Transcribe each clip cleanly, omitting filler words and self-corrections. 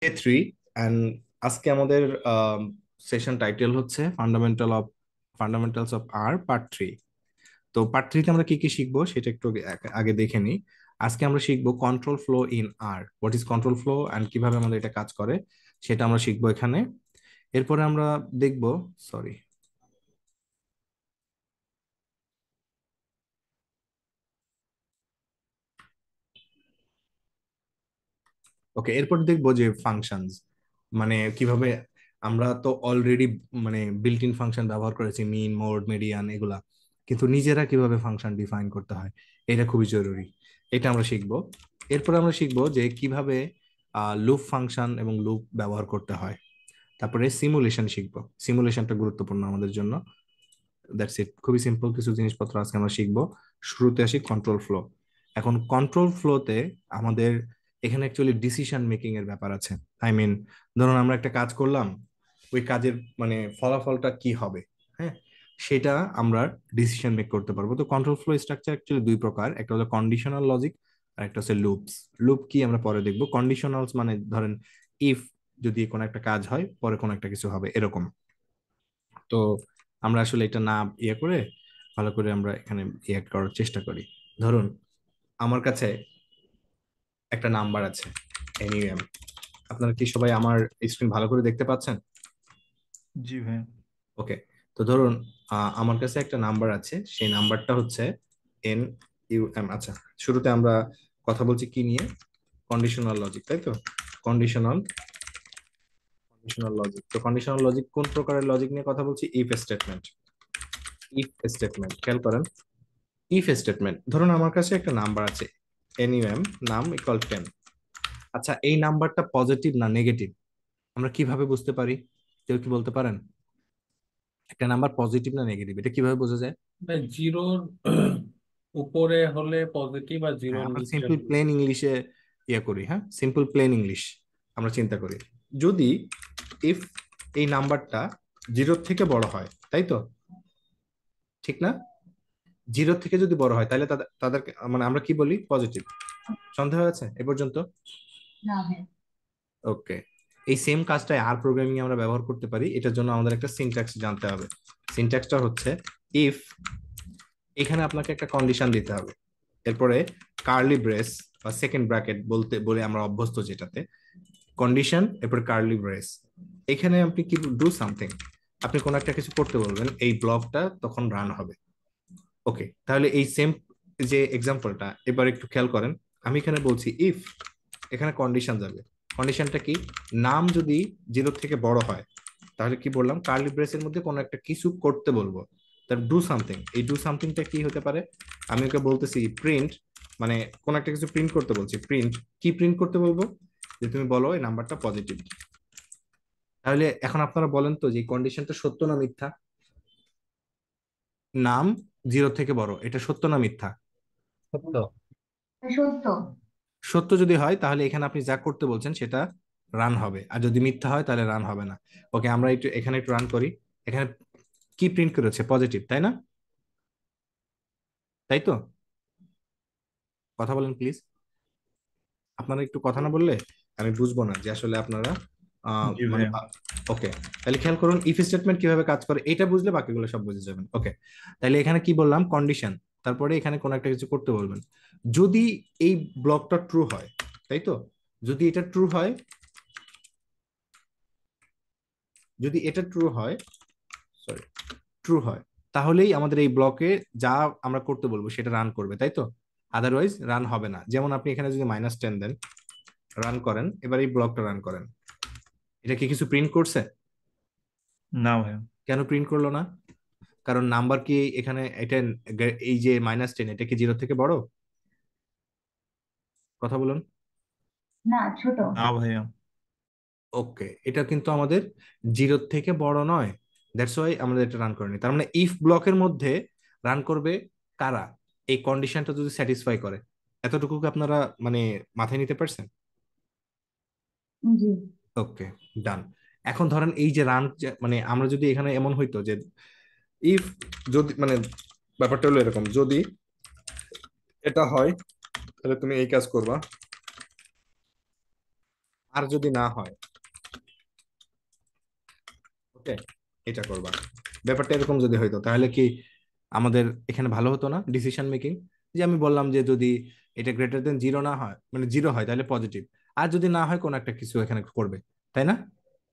Three and আজকে আমাদের session title হচ্ছে fundamentals of R part three. তো পার্ট থ্রিতে আমরা কি কি শিখবো সেটা একটু আগে দেখে নিই। আজকে আমরা শিখবো control flow in R, what is control flow and কিভাবে আমাদের এটা কাজ করে সেটা আমরা শিখবো এখানে। এরপরে আমরা দেখবো, সরি, ওকে, এরপর দেখবো যে ফাংশনস মানে কিভাবে আমরা তো অলরেডি মানে বিল্ট ইন ফাংশন ব্যবহার করেছি, মিন, মোড, মিডিয়ান এগুলা, কিন্তু নিজেরা কিভাবে ফাংশন ডিফাইন করতে হয় এটা খুবই জরুরি। এটা আমরা শিখবো। এরপর আমরা শিখবো যে কিভাবে লুপ ফাংশন এবং লুপ ব্যবহার করতে হয়। তারপরে সিমুলেশন শিখবো, সিমুলেশনটা গুরুত্বপূর্ণ আমাদের জন্য। দ্যাটস ইট, খুবই সিম্পল কিছু জিনিসপত্র আজকে আমরা শিখবো। শুরুতে আসি কন্ট্রোল ফ্লো। এখন কন্ট্রোল ফ্লোতে আমাদের এখানে অ্যাকচুয়ালি ডিসিশন মেকিং এর ব্যাপার আছে। আই মিন, ধরুন আমরা একটা কাজ করলাম, ওই কাজের মানে ফলাফলটা কি হবে, হ্যাঁ, সেটা আমরা ডিসিশন মেক করতে পারবো। তো কন্ট্রোল ফ্লো স্ট্রাকচার অ্যাকচুয়ালি দুই প্রকার, একটা হলো কন্ডিশনাল লজিক আর একটা হচ্ছে লুপস। লুপ কি আমরা পরে দেখবো। কন্ডিশনালস মানে ধরেন ইফ যদি কোনো একটা কাজ হয় পরে কোনো একটা কিছু হবে এরকম। তো আমরা আসলে এটা না ইয়ে করে ভালো করে আমরা এখানে ইয়ে করার চেষ্টা করি। ধরুন আমার কাছে একটা নাম্বার আছে, এনইউএম। আপনারা কি সবাই আমার স্ক্রিন ভালো করে দেখতে পাচ্ছেন? জি ভাই। ওকে। তো ধরুন আমার কাছে একটা নাম্বার আছে, সেই নাম্বারটা হচ্ছে এন আচ্ছা, শুরুতে আমরা কথা বলছি কি নিয়ে? কন্ডিশনাল লজিক, তাই তো? Conditional conditional logic. তো কন্ডিশনাল লজিক কোন প্রকারের লজিক নিয়ে কথা বলছি? If statement. ইফ স্টেটমেন্ট খেয়াল করেন। ইফ স্টেটমেন্ট, ধরুন আমার কাছে একটা নাম্বার আছে, এনইউএম নাম ইকুয়াল 10। আচ্ছা, এই নাম্বারটা পজিটিভ না নেগেটিভ আমরা কিভাবে বুঝতে পারি? কেউ কি বলতে পারেন? একটা নাম্বার পজিটিভ না নেগেটিভ এটা কিভাবে বোঝা যায়? ভাই জিরোর উপরে হলে পজিটিভ আর হ্যাঁ, জিরোর আমরা নিচে সিম্পল হলে। প্লেন ইংলিশে ইয়ে করি, হ্যাঁ, সিম্পল প্লেন ইংলিশ আমরা চিন্তা করি। যদি ইফ এই নাম্বারটা জিরোর থেকে বড় হয়, তাই তো? ঠিক না? জিরোর থেকে যদি বড় হয় তাহলে তাদের মানে আমরা কি বলি? পজিটিভ। সন্দেহ আছে এ পর্যন্ত? না হ্যাঁ। ওকে। এই সেম কাজটাই আর প্রোগ্রামিং এ আমরা ব্যবহার করতে পারি, এটার জন্য আমাদের একটা সিনট্যাক্স জানতে হবে। সিনট্যাক্সটা হচ্ছে ইফ, এখানে আপনাকে একটা কন্ডিশন দিতে হবে, এরপরে কার্লি ব্রেস বা সেকেন্ড ব্র্যাকেট বলতে বলে আমরা অভ্যস্ত যেটাতে, কন্ডিশন এরপর কার্লি ব্রেস। এখানে আপনি কি ডু সামথিং, আপনি কোনো একটা কিছু করতে বলবেন, এই ব্লকটা তখন রান হবে। ওকে, তাহলে এই সেম যে এক্সাম্পলটা এবার একটু খেয়াল করেন। আমি এখানে বলছি ইফ, এখানে কন্ডিশন যাবে। কন্ডিশনটা কি? নাম যদি জিরো থেকে বড় হয় তাহলে কি বললাম? কার্লি ব্রেসের মধ্যে কোনো একটা কিছু করতে বলবো, তার ডু সামথিং। এই ডু সামথিংটা কি হতে পারে? আমি ওকে বলতেছি প্রিন্ট, মানে কোন একটা কিছু প্রিন্ট করতে বলছি, প্রিন্ট কি প্রিন্ট করতে বলবো? যে তুমি বলো এই নাম্বারটা পজিটিভ। তাহলে এখন আপনারা বলেন তো যে কন্ডিশনটা সত্য না মিথ্যা? নাম জিরো থেকে বড়, এটা সত্য না মিথ্যা? সত্য। সত্য। সত্য যদি হয় তাহলে এখানে আপনি যা করতে বলছেন সেটা রান হবে, আর যদি মিথ্যা হয় তাহলে রান হবে না। ওকে, আমরা একটু এখানে একটু রান করি। এখানে কি প্রিন্ট করেছে? পজিটিভ, তাই না? তাই তো? কথা বলেন প্লিজ। আপনারা একটু কথা না বললে আমি বুঝবো না যে আসলে আপনারা জি মানে ভাইয়া। ওকে। তাহলে খেয়াল করুন ইফ স্টেটমেন্ট কিভাবে কাজ করে, এটা বুঝলে বাকিগুলো সব বুঝে যাবেন। ওকে, তাহলে এখানে কি বললাম? কন্ডিশন, তারপরে এখানে কোন একটা কিছু করতে বলবেন। যদি এই ব্লকটা ট্রু হয়, তাই তো? যদি এটা ট্রু হয়, যদি এটা ট্রু হয়, সরি, ট্রু হয়, তাহলেই আমাদের এই ব্লকে যা আমরা করতে বলবো সেটা রান করবে, তাই তো? আদারওয়াইজ রান হবে না। যেমন আপনি এখানে যদি -10 দেন, রান করেন, এবার এই ব্লকটা রান করেন, এটা কি কিছু প্রিন্ট করছে? না ভাইয়া। কেন প্রিন্ট করলো না? কারণ নাম্বার কি এখানে এটা, এই যে -10 এটা কি জিরো থেকে বড়? কথা বলুন। না, ছোট। না ভাইয়া। ওকে, এটা কিন্তু আমাদের জিরোর থেকে বড় নয়, দ্যাটস ওয়াই আমাদের এটা রান করেনি। তার মানে ইফ ব্লকের মধ্যে রান করবে কারা? এই কন্ডিশনটা যদি স্যাটিসফাই করে। এতটুকু কি আপনারা মানে মাথায় নিতে পারছেন? জি। ওকে, ডান। এখন ধরেন এই যে রান, মানে আমরা যদি এখানে এমন হইতো যে ইফ, যদি মানে ব্যাপারটা হলো এরকম, যদি এটা হয় তাহলে তুমি এই কাজ করবা, আর যদি না হয়, ওকে, এটা করবা। ব্যাপারটা এরকম যদি হইতো তাহলে কি আমাদের এখানে ভালো হতো না ডিসিশন মেকিং? যে আমি বললাম যে যদি এটা গ্রেটার দেন জিরো না হয়, মানে জিরো হয় তাহলে পজিটিভ, আর যদি না হয় কোনো একটা কিছু এখানে করবে, তাই না?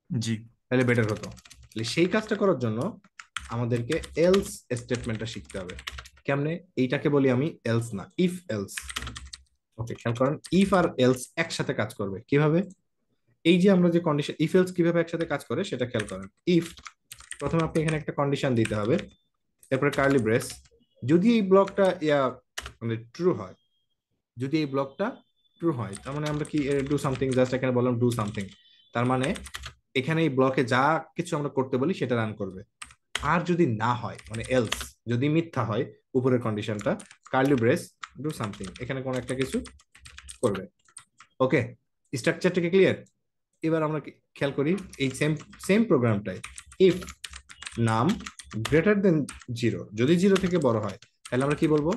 জি। তাহলে বেটার হতো। তাহলে সেই কাজটা করার জন্য আমাদেরকে এলস স্টেটমেন্টটা শিখতে হবে। কেমনে? এইটাকে বলি আমি এলস না, ইফ এলস। ওকে, খেয়াল করেন, ইফ আর এলস একসাথে কাজ করবে কিভাবে। এই যে আমরা যে কন্ডিশন ইফ এলস কিভাবে একসাথে কাজ করে সেটা খেয়াল করেন। ইফ, প্রথমে আপনি এখানে একটা কন্ডিশন দিতে হবে, তারপরে কার্লি ব্রেস, যদি এই ব্লকটা মানে ট্রু হয়, যদি এই ব্লকটা ট্রু হয় তার মানে আমরা কি ডু সামথিং, জাস্ট এখানে বললাম ডু সামথিং, তার মানে এখানে এই ব্লকে যা কিছু আমরা করতে বলি সেটা রান করবে। আর যদি না হয়, মানে এলস, যদি মিথ্যা হয় উপরের কন্ডিশনটা, কার্লি ব্রেস ডু সামথিং, এখানে কোনো একটা কিছু করবে। ওকে, স্ট্রাকচারটাকে ক্লিয়ার? এবার আমরা খেয়াল করি এই সেম সেম প্রোগ্রামটাই, ইফ নাম গ্রেটার দেন জিরো, যদি জিরো থেকে বড় হয় তাহলে আমরা কি বলবো?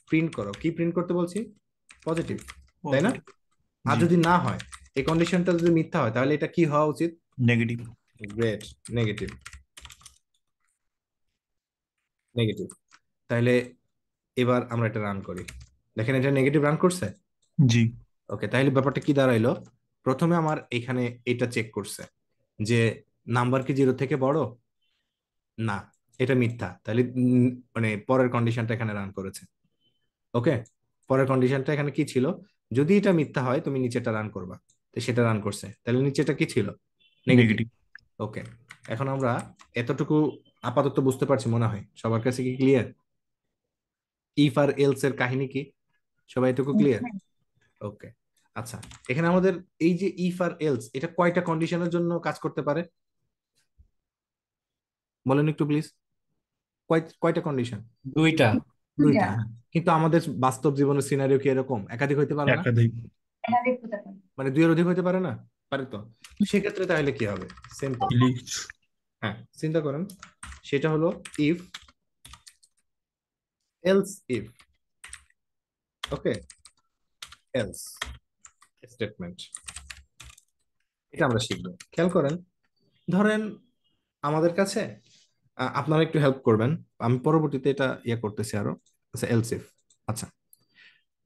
প্রিন্ট করো। কি প্রিন্ট করতে বলছি? পজিটিভ, তাই না? পজিটিভ। আর জি। যদি না হয়, এই কন্ডিশনটা যদি মিথ্যা হয় তাহলে এটা কি হওয়া উচিত? নেগেটিভ। Great, negative, negative. তাহলে এবার আমরা এটা রান করি, দেখেন এটা নেগেটিভ রান করছে। জি। ওকে, তাহলে ব্যাপারটা কি দাঁড়াইলো? প্রথমে আমার এখানে এটা চেক করছে যে নাম্বার কি জিরো থেকে বড়, না, এটা মিথ্যা, তাহলে মানে পরের কন্ডিশনটা এখানে রান করেছে। ওকে, পরের কন্ডিশনটা এখানে কি ছিল? যদি এটা মিথ্যা হয় তুমি নিচেটা রান করবা, তো সেটা রান করছে, তাহলে নিচেটা কি ছিল? নেগেটিভ। নেগেটিভ। ওকে, এখন আমরা এতটুকু আপাতত বুঝতে পারছি মনে হয়, সবার কাছে কি ক্লিয়ার ইফ আর এলস এর কাহিনী কি? সবাই এটুকু ক্লিয়ার? ওকে, আচ্ছা, এখানে আমাদের এই যে ইফ আর এলস, এটা কয়টা কন্ডিশনের জন্য কাজ করতে পারে বলেন একটু প্লিজ? কয়টা কন্ডিশন? দুইটা। দুইটা, দুইটা। হ্যাঁ। কিন্তু আমাদের বাস্তব জীবনের সিনারিও কি এরকম একাধিক হইতে পারে না? একাধিক। একাধিক হতে পারে। মানে দুইয়ের অধিক হইতে পারে না? পারে তো। সেক্ষেত্রে তাহলে কি হবে? সিম্পল, ইলিশ। হ্যাঁ, চিন্তা করেন, সেটা হলো if else if. Okay, else statement, এটা আমরা শিখবো। খেয়াল করেন, ধরেন আমাদের কাছে আপনারা একটু হেল্প করবেন, আমি পরবর্তীতে এটা ইয়ে করতেছি আরো। আচ্ছা, এলস ইফ, আচ্ছা,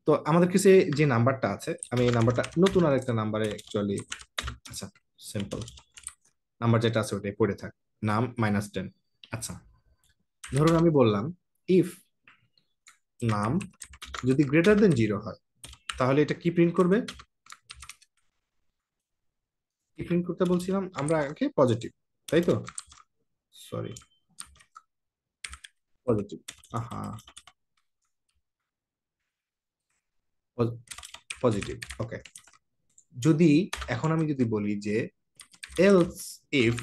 তো আমাদের কাছে যে নাম্বারটা আছে, আমি এই নাম্বারটা নতুন আরেকটা নাম্বারে অ্যাকচুয়ালি, আচ্ছা, সিম্পল নাম্বার যেটা আছে ওটাই পড়ে থাক, নাম -10। আচ্ছা, ধরুন আমি বললাম ইফ নাম যদি গ্রেটার দেন জিরো হয় তাহলে এটা কি প্রিন্ট করবে? কি প্রিন্ট করতে বলছিলাম আমরা আগে? পজিটিভ, তাই তো? Sorry, positive. আহা, পজিটিভ। ওকে, যদি এখন আমি যদি বলি যে এলস ইফ,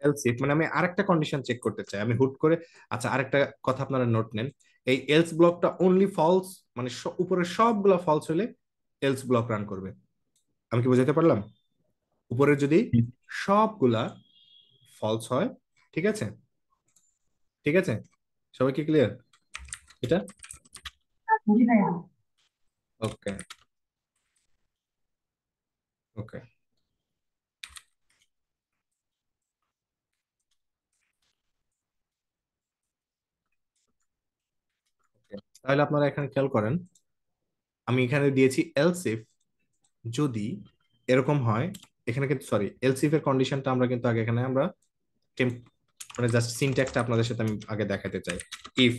এলস ইফ মানে আমি আরেকটা কন্ডিশন চেক করতে চাই, আমি হুট করে, আচ্ছা আরেকটা কথা আপনারা নোট নেন, এই এলস ব্লকটা অনলি ফলস, মানে উপরের সবগুলা ফলস হলে এলস ব্লক রান করবে। আমি কি বোঝাতে পারলাম? উপরে যদি সবগুলা ফলস হয়, ঠিক আছে, ঠিক আছে, সবাই কি ক্লিয়ার এটা? জি ভাইয়া। ওকে, ওকে, তাহলে আপনারা এখানে খেয়াল করেন, আমি এখানে দিয়েছি এলস ইফ যদি এরকম হয়, এখানে কিন্তু সরি এলস ইফ এর কন্ডিশনটা আমরা কিন্তু আগে এখানে আমরা মানে জাস্ট সিনট্যাক্সটা আপনাদের সাথে আমি আগে দেখাতে চাই। ইফ,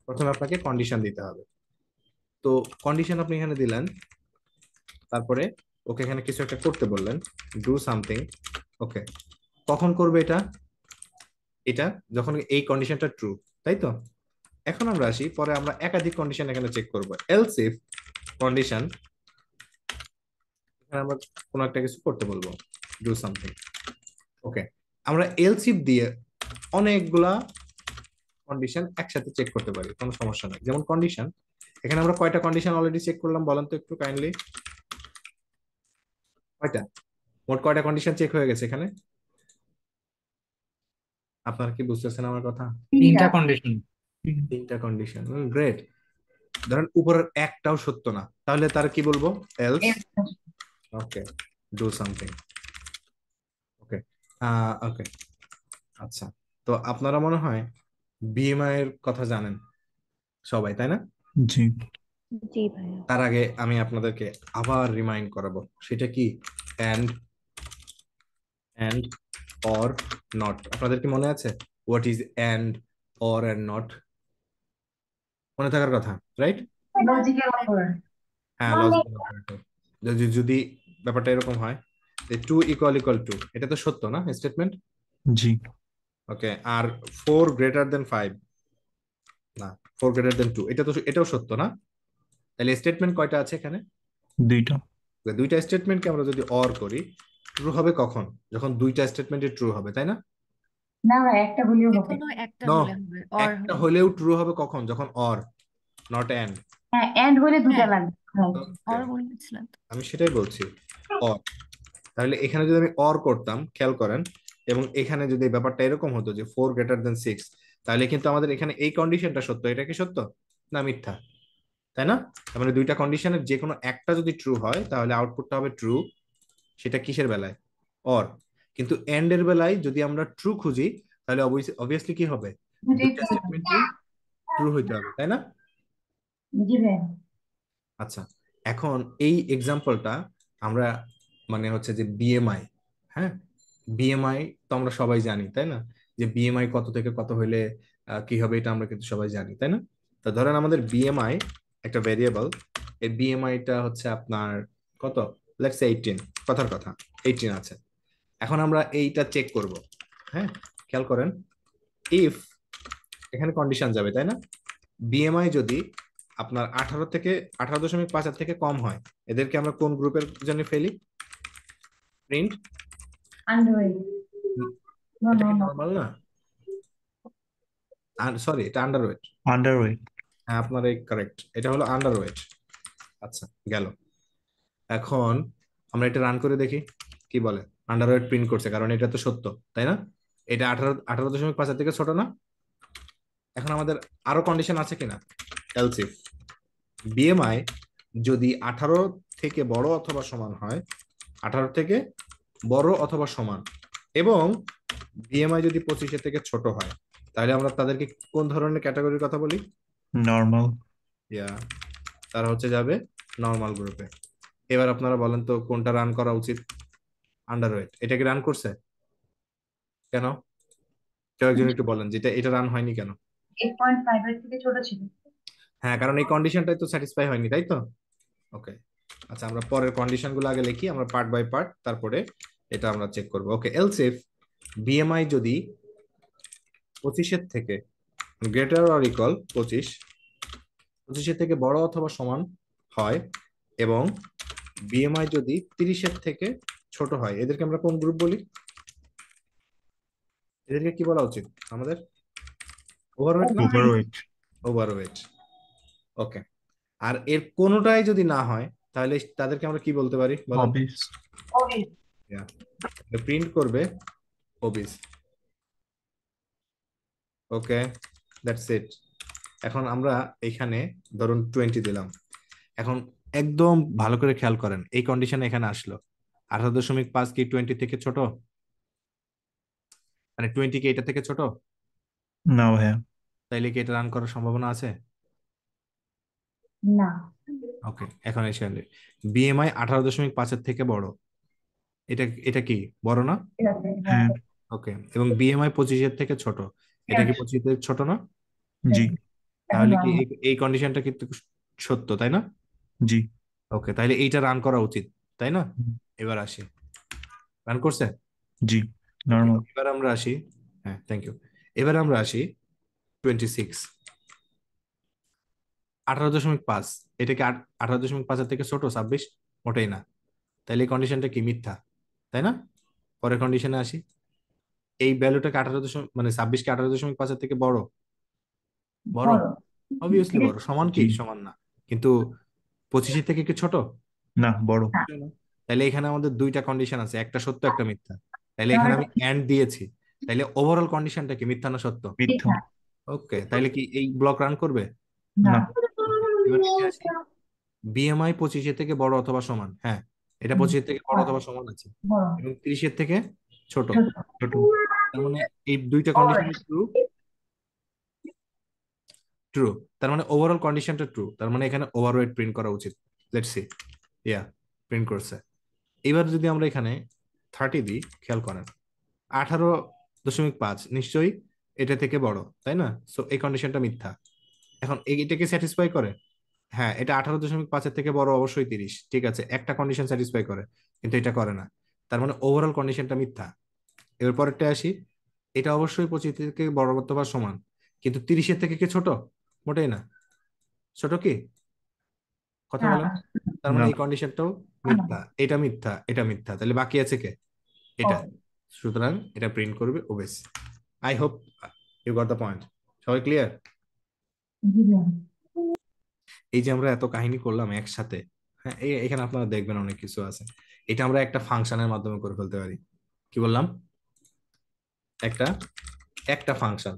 প্রথমে আপনাকে কন্ডিশন দিতে হবে, তো কন্ডিশন আপনি এখানে দিলেন, তারপরে ওকে এখানে কিছু একটা করতে বললেন, ডু সামথিং। ওকে, কখন করবে এটা? এটা যখন এই কন্ডিশনটা ট্রু, তাই তো? এখন আমরা আসি, পরে আমরা একাধিক কন্ডিশন এখানে চেক করব। এলস ইফ কন্ডিশন, এখানে আমরা কোনো একটা কিছু করতে বলবো, ডু সামথিং। ওকে, আমরা এলস ইফ দিয়ে অনেকগুলা কন্ডিশন একসাথে চেক করতে পারি, কোনো সমস্যা নাই। যেমন কন্ডিশন, এখানে আমরা কয়টা কন্ডিশন অলরেডি চেক করলাম বলেন তো একটু কাইন্ডলি? কয়টা? মোট কয়টা কন্ডিশন চেক হয়ে গেছে এখানে? আপনারা কি বুঝতেছেন আমার কথা? তিনটা তিনটা। কন্ডিশন। তিনটা কন্ডিশন, গ্রেট। ধরেন উপরের একটাও সত্য না, তাহলে তার কি বলবো? Else else. Okay, do something. Okay, okay, আচ্ছা। তো আপনারা মনে হয় বিএমআই এর কথা জানেন সবাই, তাই না? জি। জি ভাইয়া। তার আগে আমি আপনাদেরকে আবার রিমাইন্ড করাবো, সেটা কি অ্যান্ড অ্যান্ড অর নট। আপনাদের কি মনে আছে what is and or and not? মনে থাকার কথা, রাইট? Logical operator. হ্যাঁ, লজিক্যাল অপারেটর। যদি যদি ব্যাপারটা এরকম হয় যে টু ইকুয়াল ইকুয়াল টু, এটা তো সত্য না স্টেটমেন্ট? জি। ওকে, আর ফোর গ্রেটার দেন ফাইভ, না ফোর গ্রেটার দেন টু, এটা তো এটাও সত্য না? তাহলে স্টেটমেন্ট কয়টা আছে এখানে? দুইটা। দুইটা স্টেটমেন্টকে আমরা যদি অর করি, ট্রু হবে কখন? যখন দুইটা স্টেটমেন্টে ট্রু হবে, তাই না? না ভাই, একটা হলেও হবে। কোনো একটা নো, হলে হবে, অর একটা হবে। হলেও ট্রু হবে কখন? যখন অর, নট অ্যান্ড। হ্যাঁ, এন্ড হলে দুটা হ্যাঁ, লাগবে। Right. অর বলেছিলেন তো। আমি সেটাই বলছি, অর। তাহলে এখানে যদি আমি অর করতাম, খেয়াল করেন, এবং এখানে যদি ব্যাপারটা এরকম হতো যে ফোর গ্রেটার দেন সিক্স, তাহলে কিন্তু আমাদের এখানে এই কন্ডিশনটা সত্য। এটা কি সত্য না মিথ্যা? তাই না? তার মানে দুইটা কন্ডিশনের যে কোনো একটা যদি ট্রু হয় তাহলে আউটপুটটা হবে ট্রু। সেটা কিসের বেলায়? অর। কিন্তু এন্ড এর বেলায় যদি আমরা ট্রু খুঁজি, তাহলে অবভিয়াসলি কি হবে? দুটোই দুইটা true হবে। স্টেটমেন্টই ট্রু হইতে হবে, তাই না? জি ভাই। আচ্ছা, এখন এই এক্সাম্পলটা আমরা, মানে হচ্ছে যে বিএমআই, হ্যাঁ, বিএমআই তো আমরা সবাই জানি, তাই না? যে বিএমআই কত থেকে কত হইলে কি হবে, এটা আমরা কিন্তু সবাই জানি, তাই না? তো ধরেন আমাদের বিএমআই একটা ভেরিয়েবল, এই বিএমআইটা হচ্ছে আপনার কত, লেটস সে 18, কথার কথা 18 আছে। এখন আমরা এইটা চেক করব, হ্যাঁ, খেয়াল করেন, ইফ, এখানে কন্ডিশন যাবে, তাই না? বিএমআই যদি আপনার 18 থেকে 18.5 থেকে কম হয়, এদেরকে আমরা কোন গ্রুপের জন্য ফেলি? Print, underweight. নো এটা নো কি নো। নরমাল না? সরি, এটা আন্ডারওয়েট। আন্ডারওয়েট। হ্যাঁ, আপনার এই কারেক্ট, এটা হলো আন্ডারওয়েট। আচ্ছা, গেল। এখন আমরা এটা রান করে দেখি কি বলে। আন্ডারওয়েট প্রিন্ট করছে, কারণ এটা তো সত্য, তাই না? এটা 18.5 থেকে ছোট না? এখন আমাদের আরো কন্ডিশন আছে কিনা? এলস ইফ বিএমআই যদি 18 থেকে বড় অথবা সমান হয়, 18 থেকে বড় অথবা সমান, এবং বিএমআই যদি 25 থেকে ছোট হয়, তাহলে আমরা তাদেরকে কোন ধরনের ক্যাটাগরির কথা বলি? নর্মাল। ইয়া, তারা হচ্ছে যাবে নর্মাল গ্রুপে। এবার আপনারা বলেন তো কোনটা রান করা উচিত? আন্ডারওয়েট। এটা কি রান করছে? কেন? কেউ একজন একটু বলেন, যেটা এটা রান হয়নি কেন? 8.5 এর থেকে ছোট ছিল। হ্যাঁ, কারণ এই কন্ডিশনটাই তো স্যাটিসফাই হয়নি, তাই তো? ওকে, আচ্ছা, আমরা পরের কন্ডিশন গুলো আগে লিখি, আমরা পার্ট বাই পার্ট, তারপরে এটা আমরা চেক করবো। ওকে, এলস ইফ বিএমআই যদি 25 থেকে গ্রেটার অর ইকুয়াল 25 থেকে বড় অথবা সমান হয়, এবং বিএমআই যদি 30 থেকে ছোট হয়, এদেরকে আমরা কোন গ্রুপ বলি? এদেরকে কি বলা উচিত আমাদের? ওভারওয়েট না? ওভারওয়েট। ওভারওয়েট। ওকে, আর এর কোনোটাই যদি না হয়, তাহলে তাদেরকে আমরা কি বলতে পারি বলেন? হবিস। ওকে। প্রিন্ট করবে হবিস। ওকে, দ্যাটস ইট। এখন আমরা এখানে ধরুন 20 দিলাম। এখন একদম ভালো করে খেয়াল করেন, এই কন্ডিশনে এখানে আসলো 18.5 কি 20 থেকে ছোট? মানে 20 কি এটা থেকে ছোট? না ভাইয়া। তাইলে কি এটা রান করার সম্ভাবনা আছে? না। ওকে, এখন এসে বিএমআই 18.5 থেকে বড়, এটা এটা কি বড় না? ঠিক আছে। হ্যাঁ। ওকে, এবং বিএমআই 25 থেকে ছোট, এটা কি 25 থেকে ছোট না? জি। এখন তাহলে কি normal। এই কন্ডিশনটা কিন্তু সত্য, তাই না? জি। ওকে, তাহলে এইটা রান করা উচিত, তাই না? এবার আসি, রান করছে? জি। ওকে, নর্মাল। এবার আমরা আসি, হ্যাঁ থ্যাংক ইউ। এবার আমরা আসি 26, 18.5, এটা কি 18.5 থেকে ছোট 26? মোটেই না। তাহলে এই কন্ডিশনটা কি মিথ্যা, তাই না? পরের কন্ডিশনে আসি, এই ভ্যালুটাকে 18 মানে 26 কে 18.5 থেকে বড়? বড়, বড়। অবভিয়াসলি এটা বড়। সমান কি? জি। সমান না। কিন্তু 25 থেকে কি ছোট? না, বড়। না। তাহলে এখানে আমাদের দুইটা কন্ডিশন আছে, একটা সত্য একটা মিথ্যা। তাহলে এখানে তাহলে আমি এন্ড দিয়েছি, তাহলে ওভারঅল কন্ডিশনটা কি মিথ্যা না সত্য? মিথ্যা। মিথ্যা। ওকে, তাহলে কি এই ব্লক রান করবে? না। না। Okay, এবার নিচে আসি, বিএমআই 25 থেকে বড় অথবা সমান, হ্যাঁ এটা হুম, 25 থেকে বড় বড় অথবা সমান আছে বড় এবং 30 থেকে ছোট। ছোট ছোট। তার মানে এই দুইটা ওভার কন্ডিশন ট্রু। ট্রু, তার মানে ওভারঅল কন্ডিশনটা ট্রু, তার মানে এখানে ওভারওয়েট প্রিন্ট করা উচিত। Let's see. ইয়া, প্রিন্ট করছে। এবার যদি আমরা এখানে 30 দিই, খেয়াল করেন 18.5 নিশ্চয়ই এটা থেকে বড়, তাই না? সো এই কন্ডিশনটা মিথ্যা। এখন এটাকে স্যাটিসফাই করে? হ্যাঁ, এটা 18.5-এর থেকে বড় অবশ্যই 30, ঠিক আছে, একটা কন্ডিশন স্যাটিসফাই করে, কিন্তু এটা করে না। তার মানে ওভারঅল কন্ডিশনটা মিথ্যা। এর পরেরটা আসি, এটা অবশ্যই 25 থেকে বড় অথবা সমান, কিন্তু 30-এর থেকে কি ছোট? মোটেই না। ছোট কি? কথা না বলেন। তার মানে না। এই কন্ডিশনটাও না মিথ্যা, এটা মিথ্যা, এটা মিথ্যা, তাহলে বাকি আছে কে? এটা। ওকে সুতরাং এটা প্রিন্ট করবে obese. I hope you got the point. সবাই ক্লিয়ার? জি ভাইয়া এই যে আমরা এত কাহিনী করলাম একসাথে, হ্যাঁ, এখানে আপনারা দেখবেন অনেক কিছু আছে। এটা আমরা একটা ফাংশনের মাধ্যমে করে ফেলতে পারি। কি বললাম? একটা একটা ফাংশন।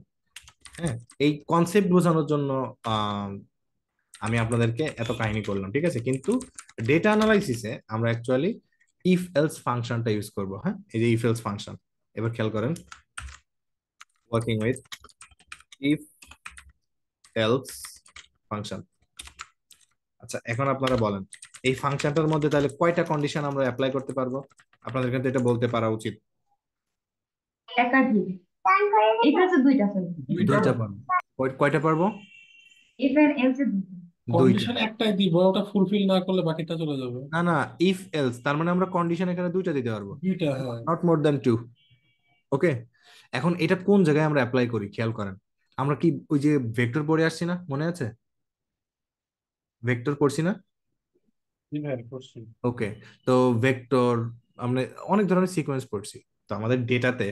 হ্যাঁ, এই কনসেপ্ট বোঝানোর জন্য আহ, আমি আপনাদেরকে এত কাহিনী করলাম, ঠিক আছে, কিন্তু ডেটা অ্যানালাইসিসে আমরা অ্যাকচুয়ালি ইফ এলস ফাংশনটা ইউজ করব। হ্যাঁ, এই যে ইফ এলস ফাংশন, এবার খেয়াল করেন, working with if else function. আচ্ছা, এখন আপনারা বলেন এই ফাংশনটার মধ্যে তাহলে কয়টা কন্ডিশন আমরা অ্যাপ্লাই করতে পারবো? আপনাদের কিন্তু এটা বলতে পারা উচিত। একাধিক এটা হচ্ছে দুইটা সরি দুইটা। দুইটা পারবো। কয়টা পারবো? ইফ এন্ড এলস এর দুইটা দুইটা। কন্ডিশন একটাই দিব, ওটা ফুলফিল না করলে বাকিটা চলে যাবে। না না, ইফ এলস তার মানে আমরা কন্ডিশন এখানে দুইটা দিতে পারবো, দুইটা, হ্যাঁ। Not more than two. Okay, এখন এটা কোন জায়গায় আমরা অ্যাপ্লাই করি খেয়াল করেন। আমরা কি ওই যে ভেক্টর পড়ে আসছি না, মনে আছে? ভেক্টর পড়ছি না? জি ভাই, করছি। ওকে, তো ভেক্টর আমরা অনেক ধরনের সিকোয়েন্স পড়ছি। তো আমাদের ডেটাতে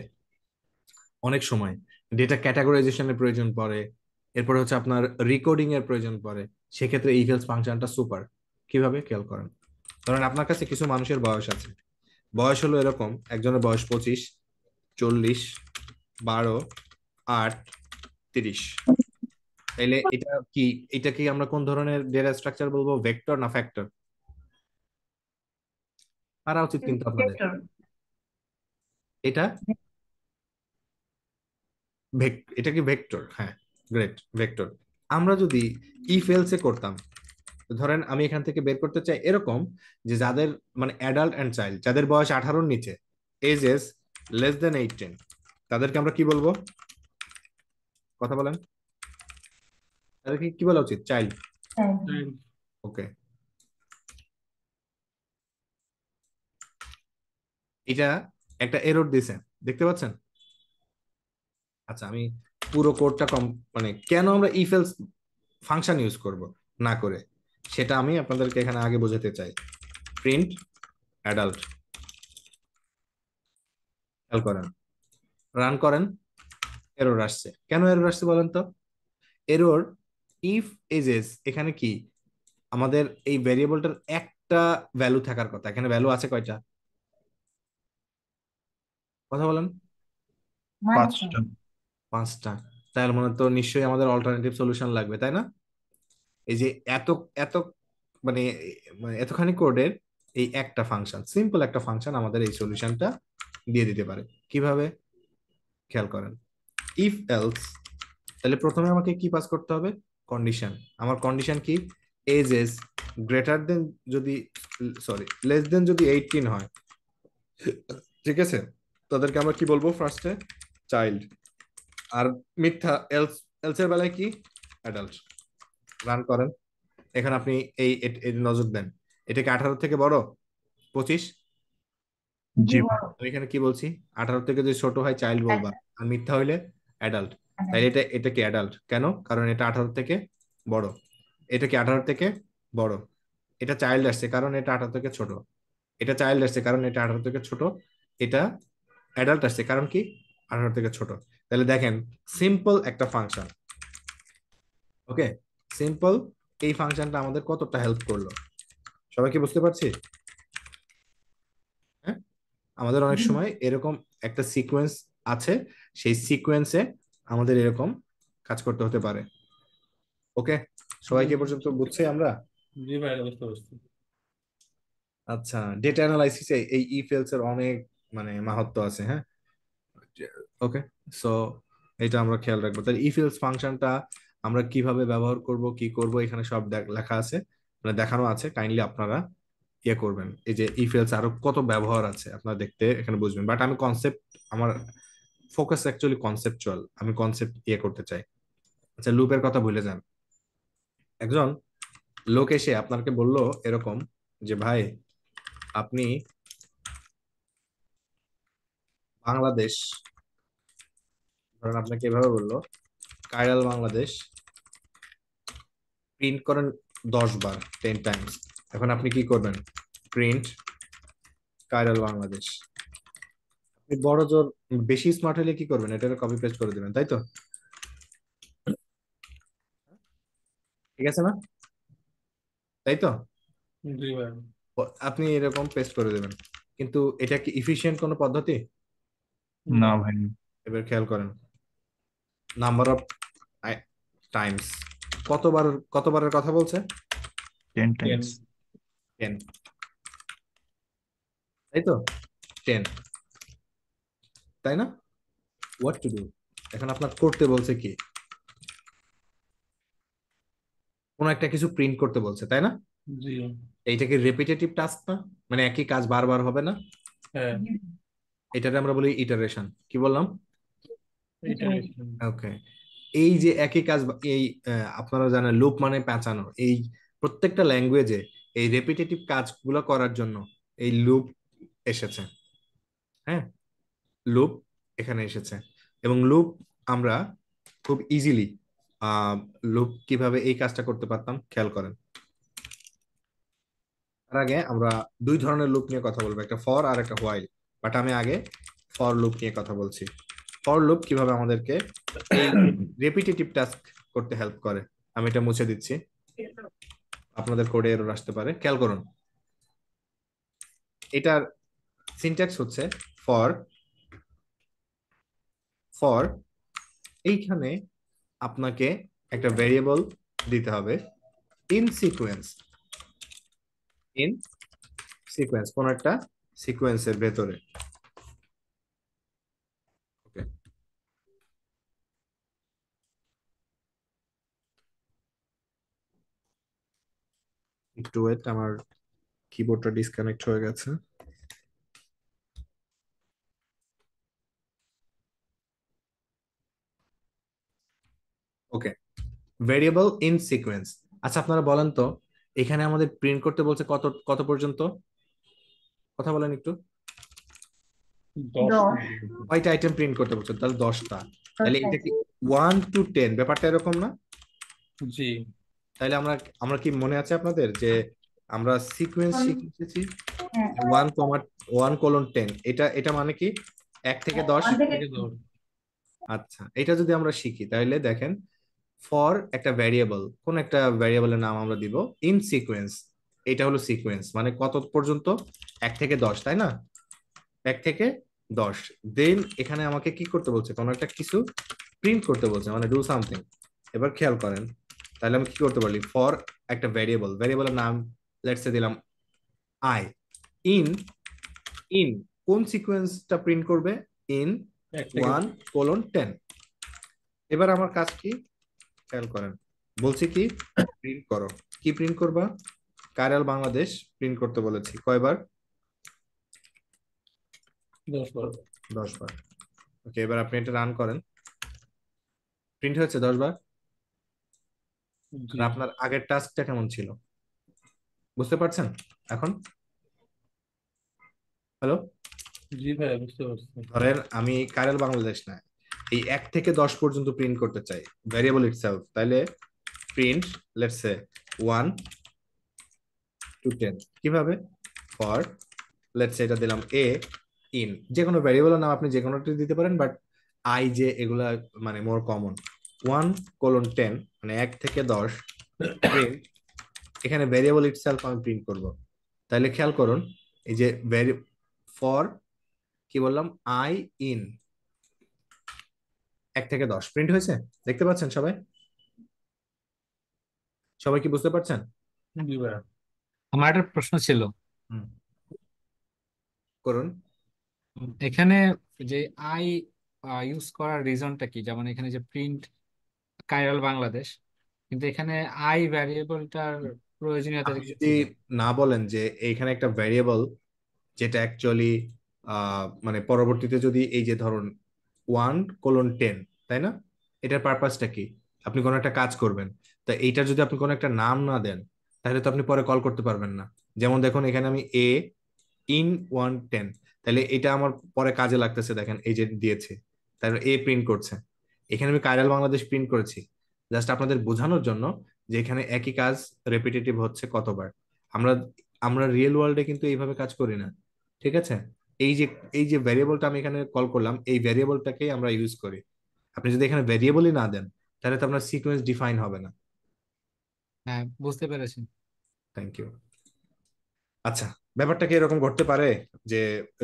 অনেক সময় ডেটা ক্যাটাগরাইজেশনের প্রয়োজন পড়ে, এরপরে হচ্ছে আপনার রিকোডিং এর প্রয়োজন পড়ে। সেক্ষেত্রে ইফ এলস ফাংশনটা সুপার। কিভাবে খেয়াল করেন, ধরেন আপনার কাছে কিছু মানুষের বয়স আছে। বয়স হলো এরকম, একজনের বয়স 25, 40, 12, 8, 30। তাইলে এটা কি আমরা কোন ধরনের ডেটা স্ট্রাকচার বলবো, ভেক্টর না ফ্যাক্টর? পারা উচিত কিন্তু আপনাদের। ভেক্টর এটা এটা কি ভেক্টর? হ্যাঁ, গ্রেট, ভেক্টর। আমরা যদি ইফ এলস এ করতাম, ধরেন আমি এখান থেকে বের করতে চাই এরকম যে যাদের মানে অ্যাডাল্ট অ্যান্ড চাইল্ড, যাদের বয়স 18-র নিচে, এজেস লেস দেন 18, তাদেরকে আমরা কি বলবো? কথা বলেন, তাদেরকে কি বলা উচিত? চাইল্ড। ওকে, এটা একটা এরর দিছে, দেখতে পাচ্ছেন? আচ্ছা, আমি পুরো কোডটা কম মানে কেন আমরা ইফ এলস ফাংশন ইউজ করব না করে, সেটা আমি আপনাদেরকে এখানে আগে বোঝাতে চাই। প্রিন্ট অ্যাডাল্ট, খেয়াল করেন, রান করেন, এরর আসছে। কেন এরর আসছে বলেন তো? এরর, ইফ এজেস এখানে কি আমাদের এই ভেরিয়েবলটার একটা ভ্যালু থাকার কথা, এখানে ভ্যালু আছে কয়টা? কথা বলেন। 5টা 5টা। 5টা। তার মানে তো নিশ্চয়ই আমাদের অল্টারনেটিভ সলিউশন লাগবে, তাই না? এই যে এত এত মানে মানে এতখানি কোডের এই একটা ফাংশন, সিম্পল একটা ফাংশন আমাদের এই সলিউশনটা দিয়ে দিতে পারে। কিভাবে? খেয়াল করেন, ইফ এলস, তাহলে প্রথমে আমাকে কি পাস করতে হবে? কন্ডিশন। আমার কন্ডিশন কি? এজেস গ্রেটার দেন যদি, সরি, লেস দেন যদি 18 হয়, ঠিক আছে, তাদেরকে আমরা কি বলবো ফার্স্টে? চাইল্ড। আর মিথ্যা এলস, এলসের বেলায় কি? অ্যাডাল্ট। রান করেন। এখন আপনি এই নজর দেন, এটা কি 18 থেকে বড়? 25? জি জি ভাই। বড় আমি এখানে কি বলছি? 18 থেকে যদি ছোট হয় চাইল্ড বলবা, আর মিথ্যা হইলে অ্যাডাল্ট। তাইলে এটা এটা কি অ্যাডাল্ট কেন? কারণ এটা 18 থেকে বড়। এটা কি 18 থেকে বড়? এটা চাইল্ড আসছে কারণ এটা 18 থেকে ছোট। এটা চাইল্ড আসছে কারণ এটা 18 থেকে ছোট। এটা অ্যাডাল্ট আসছে কারণ কি? 18 থেকে ছোট। তাহলে দেখেন, সিম্পল একটা ফাংশন। ওকে, সিম্পল এই ফাংশনটা আমাদের কতটা হেল্প করলো, সবাই কি বুঝতে পারছি? হ্যাঁ, আমাদের অনেক জি সময় এরকম একটা সিকোয়েন্স আছে, সেই সিকোয়েন্সে আমাদের এরকম কাজ করতে হতে পারে। ওকে, সবাইকে এ পর্যন্ত বুঝছি আমরা? জি ভাই, বুঝতে পারছি। আচ্ছা, ডেটা অ্যানালাইসিসে এই ইফ এলস এর অনেক মানে মাহাত্ম্য আছে, হ্যাঁ। ওকে, সো এটা আমরা খেয়াল রাখবো। তাহলে ইফ এলস ফাংশনটা আমরা কিভাবে ব্যবহার করব, কি করব, এখানে সব লেখা আছে, মানে দেখানো আছে। কাইন্ডলি আপনারা ইয়ে করবেন, এই যে ইফ এলস আরো কত ব্যবহার আছে আপনারা দেখতে এখানে বুঝবেন। বাট আমি কনসেপ্ট, আমার ফোকাস অ্যাকচুয়ালি কনসেপচুয়াল, আমি কনসেপ্ট ইয়ে করতে চাই। আচ্ছা, লুপের কথা ভুলে যান। একজন লোক এসে আপনাকে বললো এরকম যে ভাই, আপনি বাংলাদেশ, ধরেন আপনাকে এভাবে বললো কাইরাল বাংলাদেশ প্রিন্ট করেন 10 বার, 10 টাইমস। এখন আপনি কি করবেন? Print chiral Bangladesh. আপনি বড় জোর বেশি স্মার্ট হলে কি করবেন? এটা কপি পেস্ট করে দিবেন, তাই তো? ঠিক আছে না? তাই তো? জি ভাই। আপনি এরকম পেস্ট করে দেবেন। কিন্তু এটা কি ইফিশিয়েন্ট কোনো পদ্ধতি? না না। ভাই, এবার খেয়াল করেন, নাম্বার অফ টাইমস, কতবারের কথা বলছে? 10 10। times. 10, তাই তো? 10, তাই না? What to do? এখন আপনার করতে বলছে কি? কোন একটা কিছু প্রিন্ট করতে বলছে, তাই না? জি। এইটা কি রেপিটেটিভ টাস্ক না? মানে একই কাজ বারবার হবে না? হ্যাঁ। এটাকে আমরা বলি ইটারেশন। কি বললাম? ইটারেশন। ওকে, এই যে একই কাজ এই আপনারা জানেন লুপ মানে পেঁচানো। এই প্রত্যেকটা ল্যাঙ্গুয়েজে এই রেপিটেটিভ কাজগুলো করার জন্য এই লুপ এসেছে, হ্যাঁ। লুপ এখানে এসেছে, এবং লুপ আমরা খুব ইজিলি লুপ কিভাবে এই কাজটা করতে পারতাম খেয়াল করেন। তার আগে আমরা দুই ধরনের লুপ নিয়ে কথা বলবো, একটা ফর আর একটা হোয়াইল। বাট আমি আগে ফর লুপ নিয়ে কথা বলছি। ফর লুপ কিভাবে আমাদেরকে এই রেপিটেটিভ টাস্ক করতে হেল্প করে। আমি এটা মুছে দিচ্ছি, আপনাদের কোডে এরর আসতে পারে, খেয়াল করুন। এটার সিনট্যাক্স হচ্ছে ফর, ফর এইখানে আপনাকে একটা ভেরিয়েবল দিতে হবে ইন সিকোয়েন্স, ইন সিকোয়েন্স, কোন একটা সিকোয়েন্সের ভেতরে। ওকে, একটু ওয়েট, আমার কিবোর্ডটা ডিসকানেক্ট হয়ে গেছে। ওকে, ভেরিয়েবল ইন সিকোয়েন্স। আচ্ছা, আপনারা বলেন তো, এখানে আমাদের প্রিন্ট করতে বলছে কত কত পর্যন্ত? কথা বলেন একটু। 10 10, পর্যন্ত। কয়টা আইটেম প্রিন্ট করতে বলছে? তাহলে 10টা। তাহলে 10 এটা কি 1 to 10 ব্যাপারটা এরকম না? জি। তাহলে আমরা আমরা কি মনে আছে আপনাদের যে আমরা সিকোয়েন্স শিখেছি হ্যাঁ, 1,10, এটা এটা মানে কি 1 থেকে 10? 1 থেকে থেকে 10। আচ্ছা, এটা যদি আমরা শিখি তাহলে দেখেন, ফর একটা ভ্যারিয়েবল, কোন একটা ভ্যারিয়েবলের নাম আমরা দিব ইন সিকোয়েন্স। এটা হলো সিকোয়েন্স, মানে কত পর্যন্ত? 1 থেকে 10, তাই না? 1 থেকে 10, দেন এখানে আমাকে কি করতে বলছে? কোনো একটা কিছু প্রিন্ট করতে বলছে, মানে ডু সামথিং। এবার খেয়াল করেন, তাহলে আমি কি করতে পারি? ফর একটা ভ্যারিয়েবল, ভ্যারিয়েবলের নাম লেটস সে দিলাম আই, ইন, ইন কোন সিকোয়েন্সটা প্রিন্ট করবে? ইন 1 থেকে 1:10। এবার আমার কাজ কি খেয়াল করেন, বলছি কি প্রিন্ট করো। কি প্রিন্ট করবা? কাইরাল বাংলাদেশ প্রিন্ট করতে বলেছি, কয়বার? 10 বার। 10 বার। ওকে, এবার আপনি এটা রান করেন, প্রিন্ট হয়েছে 10 বার। জি। আর আপনার আগের টাস্কটা কেমন ছিল বুঝতে পারছেন এখন? হ্যালো, জি ভাই, বুঝতে পারছি। ধরেন আমি কাইরাল বাংলাদেশ না, এই 1 থেকে 10 পর্যন্ত প্রিন্ট করতে চাই ভ্যারিয়েবল ইটসেলফ, তাহলে প্রিন্ট লেটস সে 1 to 10। কিভাবে? ফর লেটস সে এটা দিলাম এ ইন, যে কোনো ভ্যারিয়েবলের নাম আপনি যে কোনোটি দিতে পারেন, বাট আই যে এগুলা মানে মোর কমন। 1:10 মানে 1 থেকে 10 প্রিন্ট, এখানে ভ্যারিয়েবল ইটসেলফ আমি প্রিন্ট করব। তাহলে খেয়াল করুন, এই যে ফর কি বললাম, আই ইন 1 থেকে 10 প্রিন্ট হয়েছে, দেখতে পাচ্ছেন সবাই? সবাই কি বুঝতে পারছেন? জি ভাই। আমার একটা প্রশ্ন ছিল। হুম। করুন। এখানে যে আই ইউজ করার রিজনটা কি, যেমন এখানে যে প্রিন্ট কাইরাল বাংলাদেশ, কিন্তু এখানে আই ভ্যারিয়েবলটার প্রয়োজনীয়তা আপনি কি যদি ছিল? না বলেন যে এইখানে একটা ভ্যারিয়েবল যেটা অ্যাকচুয়ালি মানে পরবর্তীতে যদি এই যে ধরুন 1:10, তাই না, এটার পারপাসটা কি, আপনি কোনো একটা কাজ করবেন, তা এইটার যদি আপনি কোনো একটা নাম না দেন তাহলে তো আপনি পরে কল করতে পারবেন না। যেমন দেখুন এখানে আমি in 1:10, তাহলে এটা আমার পরে কাজে লাগতেছে, দেখেন এই যে দিয়েছে, তারপর প্রিন্ট করছে, এখানে আমি কাইরাল বাংলাদেশ প্রিন্ট করেছি, জাস্ট আপনাদের বোঝানোর জন্য যে এখানে একই কাজ রেপিটেটিভ হচ্ছে কতবার। আমরা আমরা রিয়েল ওয়ার্ল্ডে কিন্তু এইভাবে কাজ করি না, ঠিক আছে। এই যে এই যে ভ্যারিয়েবলটা আমি এখানে কল করলাম, এই ভ্যারিয়েবলটাকেই আমরা ইউজ করি। আপনি যদি এখানে ভ্যারিয়েবলই না দেন তাহলে তো আপনার সিকোয়েন্স ডিফাইন হবে না। হ্যাঁ, বুঝতে পেরেছি। Thank you. আচ্ছা, ব্যাপারটা কি এরকম ঘটতে পারে যে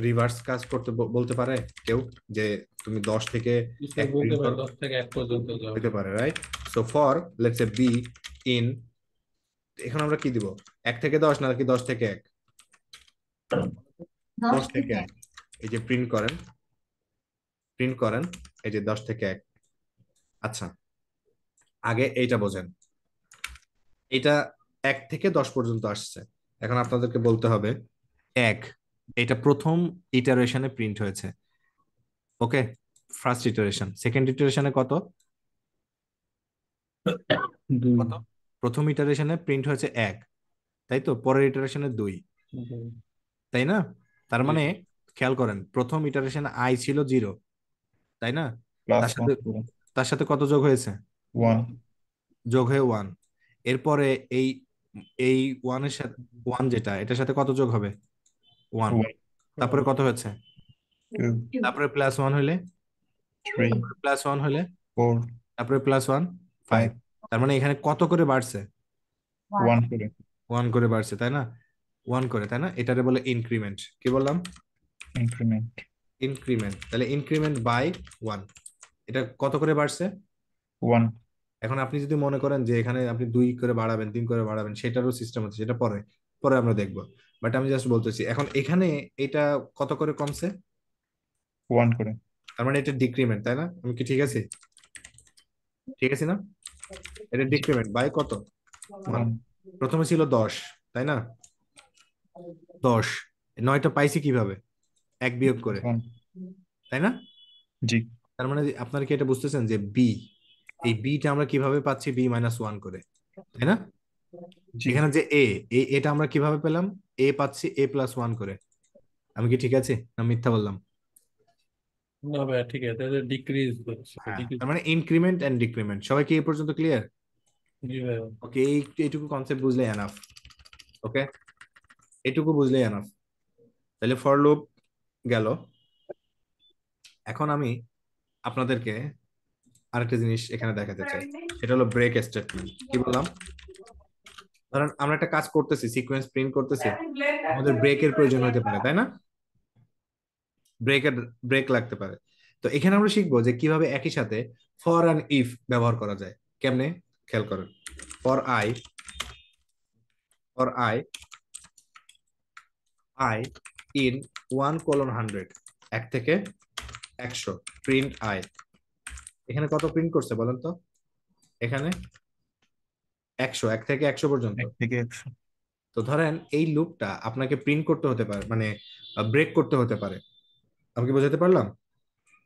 রিভার্স কাজ করতে বলতে পারে কেউ, যে তুমি 10 থেকে কিছু 1 বলতে প্রিন্ট পারে করো, 10 থেকে 1 পর্যন্ত যাও। হতে পারে, right? So for let's say be in, এখন আমরা কি দিব, 1 থেকে 10 নাকি 10 থেকে 1? 10 10 থেকে থেকে 1, এই যে প্রিন্ট করেন, প্রিন্ট করেন, এই যে 10 থেকে 1। আচ্ছা, আগে এইটা বোঝেন, এটা 1 থেকে 10 পর্যন্ত আসছে, এখন আপনাদেরকে বলতে হবে 1, এটা প্রথম ইটারেশনে প্রিন্ট হয়েছে, ওকে, ফার্স্ট ইটারেশন। সেকেন্ড ইটারেশনে কত, 2 কত, প্রথম ইটারেশনে প্রিন্ট হয়েছে 1, তাই তো, পরের ইটারেশনে 2, তাই না? তার মানে খেয়াল করেন, প্রথম ইটারেশনে আই ছিল 0, তাই না, প্লাস তার সাথে 1 করে তার সাথে কত যোগ হয়েছে, 1 যোগ হয়ে 1। এরপরে এই এই 1 এর সাথে 1 যেটা, এটার সাথে কত যোগ হবে, 1। 1 তারপরে কত হয়েছে, 2 তারপরে +1 হইলে, 3 +1 হইলে, 4 তারপরে +1 5। 5 তার মানে এখানে কত করে বাড়ছে, 1 করে 1 করে বাড়ছে, তাই না, 1 করে, তাই না, এটারে বলে ইনক্রিমেন্ট। কি বললাম, ইনক্রিমেন্ট ইনক্রিমেন্ট। তাহলে ইনক্রিমেন্ট বাই 1, এটা কত করে বাড়ছে। 1 এখন আপনি যদি মনে করেন যে এখানে আপনি 2 করে বাড়াবেন, 3 করে বাড়াবেন, সেটারও সিস্টেম আছে, সেটা পরে পরে আমরা দেখবো। বাট আমি জাস্ট বলতেছি এখন এখানে এটা কত করে কমছে, 1 করে তার মানে এটা ডিক্রিমেন্ট, তাই না, আমি কি ঠিক আছে, ঠিক আছে না, এটা জি ডিক্রিমেন্ট বাই কত, 1। 1 প্রথমে ছিল 10, তাই না, 10, 9টা পাইছি কিভাবে, 1 বিয়োগ করে, 1 তাই না। জি তার মানে আপনারা কি এটা বুঝতেছেন যে বি, এই বিটা আমরা কিভাবে পাচ্ছি, B-1 করে, তাই না। জি এখানে যে এটা আমরা কিভাবে পেলাম, পাচ্ছি A+1 করে। আমি কি ঠিক আছে না মিথ্যা বললাম? না ভাই, ঠিক আছে, এটা ডিক্রিজ হচ্ছে, হ্যাঁ, ডিক্রিজ। তার মানে ইনক্রিমেন্ট এন্ড ডিক্রিমেন্ট, সবাই কি এই পর্যন্ত ক্লিয়ার? জি ভাই। ওকে, এইটুকু কনসেপ্ট বুঝলে এনাফ, ওকে, এটুকু বুঝলে এনাফ। তাহলে ফর লুপ গেল। এখন আমি আপনাদেরকে আরেকটা জিনিস এখানে দেখাতে চাই, সেটা হলো ব্রেক স্টেটমেন্ট। কি বললাম, ধরেন আমরা একটা কাজ করতেছি, সিকোয়েন্স প্রিন্ট করতেছি, আমাদের ব্রেকের প্রয়োজন হতে পারে, তাই না, ব্রেকের ব্রেক লাগতে পারে। তো এখানে আমরা শিখবো যে কিভাবে একই সাথে ফর অ্যান্ড ইফ ব্যবহার করা যায়, কেমনে, খেয়াল করেন। For I, for I, I in 1:100, 1 থেকে 100, প্রিন্ট আই। এখানে কত প্রিন্ট করছে বলেন তো, এখানে 100, 1 থেকে 100 পর্যন্ত। 1 থেকে 100 তো ধরেন এই লুপটা আপনাকে প্রিন্ট করতে হতে পারে, মানে ব্রেক করতে হতে পারে। আমি কি বোঝাতে পারলাম,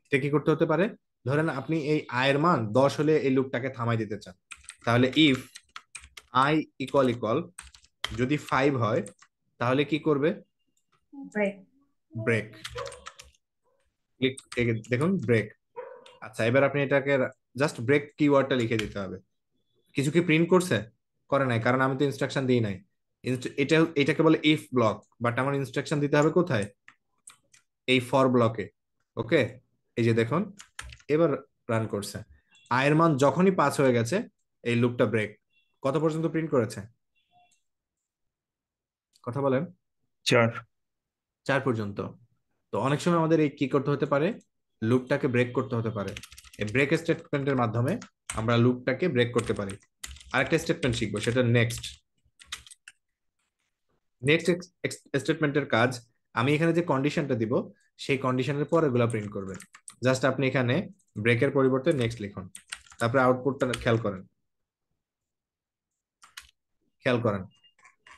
এটা কি করতে হতে পারে, ধরেন আপনি এই আয়ের মান 10 হলে এই লুপটাকে থামাই দিতে চান, তাহলে ইফ আই ইকুয়াল ইকুয়াল যদি 5 হয় তাহলে কি করবে, ব্রেক। ব্রেক, ক্লিক, দেখুন ব্রেক। আচ্ছা, এবার আপনি এটাকে জাস্ট ব্রেক কিওয়ার্ডটা লিখে দিতে হবে। কিছু কি প্রিন্ট করছে, করে নাই, কারণ আমি তো ইনস্ট্রাকশন দিই নাই। এটাকে বলে ইফ ব্লক, বাট আমার ইনস্ট্রাকশন দিতে হবে কোথায়, এই ফর ব্লকে, ওকে। এই যে দেখুন এবার রান করছে, আয়ের মান যখনই 5 হয়ে গেছে এই লুপটা ব্রেক। কত পর্যন্ত প্রিন্ট করেছে, কথা বলেন, 4 4 পর্যন্ত। তো অনেক সময় আমাদের এই কি করতে হতে পারে, লুপটাকে ব্রেক করতে হতে পারে। এই ব্রেক স্টেটমেন্টের মাধ্যমে আমরা লুপটাকে ব্রেক করতে পারি। আরেকটা স্টেটমেন্ট শিখবো, সেটা নেক্সট। নেক্সট স্টেটমেন্টের কাজ আমি এখানে যে কন্ডিশনটা দিব সেই কন্ডিশনের পর এগুলা প্রিন্ট করবে। জাস্ট আপনি এখানে ব্রেকের পরিবর্তে নেক্সট লিখুন, তারপরে আউটপুটটা খেয়াল করেন। খেয়াল করেন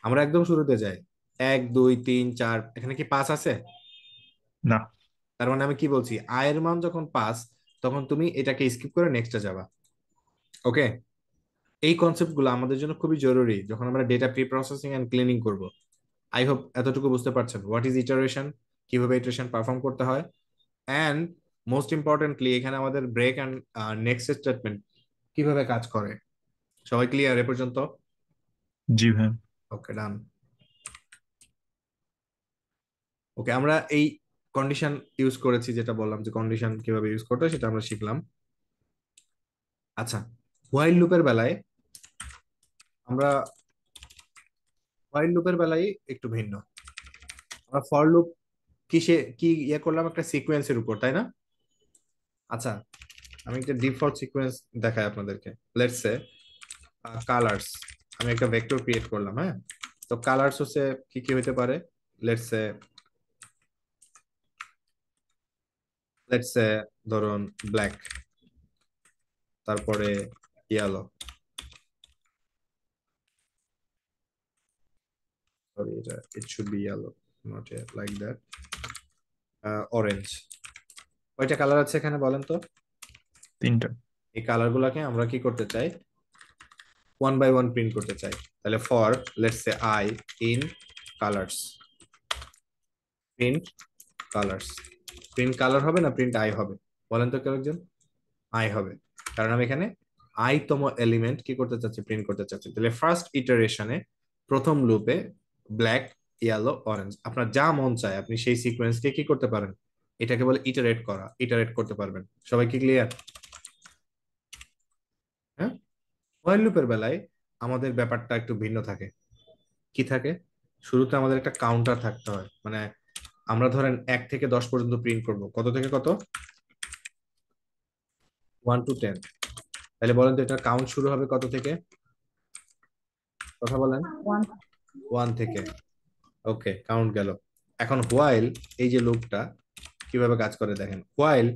আমরা একদম শুরুতে যাই, 1 2 3 4, এখানে কি 5 আছে? না। তার মানে আমি কি বলছি, আয়ের মান যখন 5 তখন তুমি এটাকে স্কিপ করে নেক্সটে যাবা। ওকে, এই কনসেপ্ট গুলো আমাদের জন্য খুবই জরুরি যখন আমরা data pre processing and cleaning করব। আই হোপ এতটুকু বুঝতে পারছেন হোয়াট ইজ ইটারেশন, কিভাবে ইটারেশন পারফর্ম করতে হয়, এন্ড মোস্ট ইম্পর্টেন্টলি এখানে আমাদের ব্রেক এন্ড নেক্সট স্টেটমেন্ট কিভাবে কাজ করে। সবাই ক্লিয়ার এ পর্যন্ত? জি ভাইয়া। ওকে, ডান। ওকে, আমরা এই কন্ডিশন ইউজ করেছি, যেটা বললাম যে কন্ডিশন কিভাবে ইউজ করতে হয় সেটা আমরা শিখলাম। আচ্ছা, হোয়াইল লুপের বেলায় আমরা একটু ভিন্ন। আমরা ফর লুপ কি ইয়ে করলাম একটা সিকোয়েন্সের উপর, তাই না? আচ্ছা, আমি একটা ডিফল্ট সিকোয়েন্স দেখাই আপনাদেরকে। লেটস সে কালার্স, আমি একটা ভেক্টর ক্রিয়েট করলাম। হ্যাঁ, তো কালার্স হচ্ছে কি কি হইতে পারে? লেটস সে ধরুন ব্ল্যাক, তারপরে ইয়েলো, সরি এটা ইট should B yellow, not like that, orange. কয়টা কালার আছে এখানে বলেন তো? 3টা। এই কালার গুলাকে আমরা কি করতে চাই? 1 by 1 প্রিন্ট করতে চাই। তাহলে for let's say I in colours, print colours. Print colour হবে না প্রিন্ট আই হবে? বলেন তো কেউ একজন। আই হবে, কারণ আমি এখানে আই তম এলিমেন্ট কি করতে চাচ্ছি? প্রিন্ট করতে চাচ্ছি। তাহলে ফার্স্ট ইটারেশনে প্রথম লুপে ব্ল্যাক ইয়েলো অরেঞ্জ, আপনার যা মন চায় আপনি সেই সিকোয়েন্সকে কি করতে পারেন? এটাকে বলে ইটারেট করা, ইটারেট করতে পারবেন। সবাই কি ক্লিয়ার? হ্যাঁ, হোয়াইল লুপের বেলায় আমাদের ব্যাপারটা একটু ভিন্ন থাকে। কি থাকে? শুরুতে আমাদের একটা কাউন্টার থাকতে হয়, মানে আমরা ধরেন 1 থেকে 10 পর্যন্ত প্রিন্ট করব। কত থেকে কত? 1 to 10। তাহলে বলেন তো এটা কাউন্ট শুরু হবে কত থেকে? কথা বলেন। 1 থেকে। ওকে, কাউন্ট গেল। এখন হোয়াইল, এই যে লুপটা কিভাবে কাজ করে দেখেন। হোয়াইল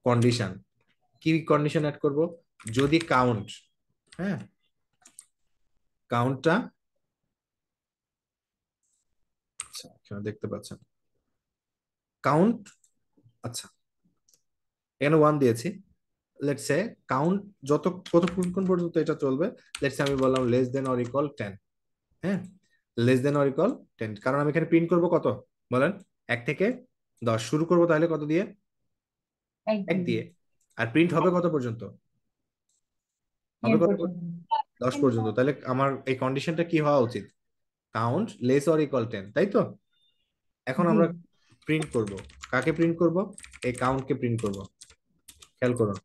কন্ডিশন, কি কন্ডিশন অ্যাড করব? যদি কাউন্ট, হ্যাঁ কাউন্টটা, আচ্ছা এখানে দেখতে পাচ্ছেন কাউন্ট, আচ্ছা এখানে 1 দিয়েছি। লেটস সে কাউন্ট কতক্ষণ পর্যন্ত এটা চলবে? লেটস সে আমি বললাম লেস দেন অর ইকুয়াল 10। হ্যাঁ, লেস দেন অর ইকুয়াল 10, কারণ আমি এখানে প্রিন্ট করব কত বলেন? 1 থেকে 10 শুরু করব, তাহলে কত দিয়ে? 1 দিয়ে। আর প্রিন্ট হবে কত পর্যন্ত? হবে কত পর্যন্ত? 10 পর্যন্ত। তাহলে আমার এই কন্ডিশনটা কি হওয়া উচিত? কাউন্ট লেস অর ইকুয়াল 10, তাই তো? এখন আমরা প্রিন্ট করব, কাকে প্রিন্ট করব? এই কাউন্টকে প্রিন্ট করব। খেয়াল করুন,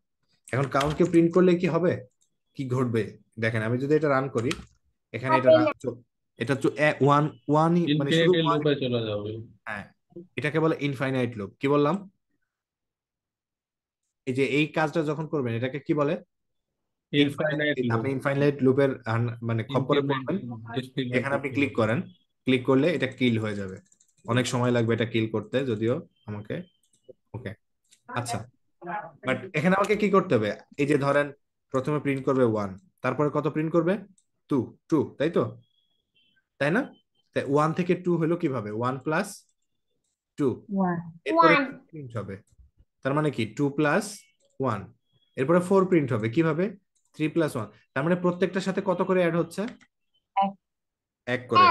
এখন কাউন্টকে প্রিন্ট করলে কি হবে, কি ঘটবে দেখেন। আমি যদি এটা রান করি, এখানে এটা ওয়ান ওয়ানই, মানে শুধু ইনফিনিটি ওয়ান। লুপে চলে যাবে। হ্যাঁ, এটাকে বলে ইনফাইনাইট লুপ। কি বললাম? এই যে এই কাজটা যখন করবেন এটাকে কি বলে? ইনফাইনাইট লুপ, আপনি ইনফাইনাইট লুপের মানে খপ্পরে ইনক্রিমেন্ট পড়বেন। ডিক্রিমেন্ট এখানে আপনি করতে ক্লিক হবে। করেন, ক্লিক করলে এটা কিল হয়ে যাবে। অনেক সময় লাগবে এটা কিল করতে যদিও আমাকে। ওকে, আচ্ছা, বাট এখানে আমাকে কি করতে হবে? এই যে ধরেন প্রথমে প্রিন্ট করবে 1, তারপরে কত প্রিন্ট করবে? 2, 2, তাই তো? তাই না? তাই 1 থেকে 2 হলো কিভাবে? 1 প্লাস 2, এরপরে প্রিন্ট হবে। তার মানে কি 2 প্লাস 1, এরপরে 4 প্রিন্ট হবে কিভাবে? 3 প্লাস 1। তার মানে প্রত্যেকটার সাথে কত করে অ্যাড হচ্ছে? 1 করে।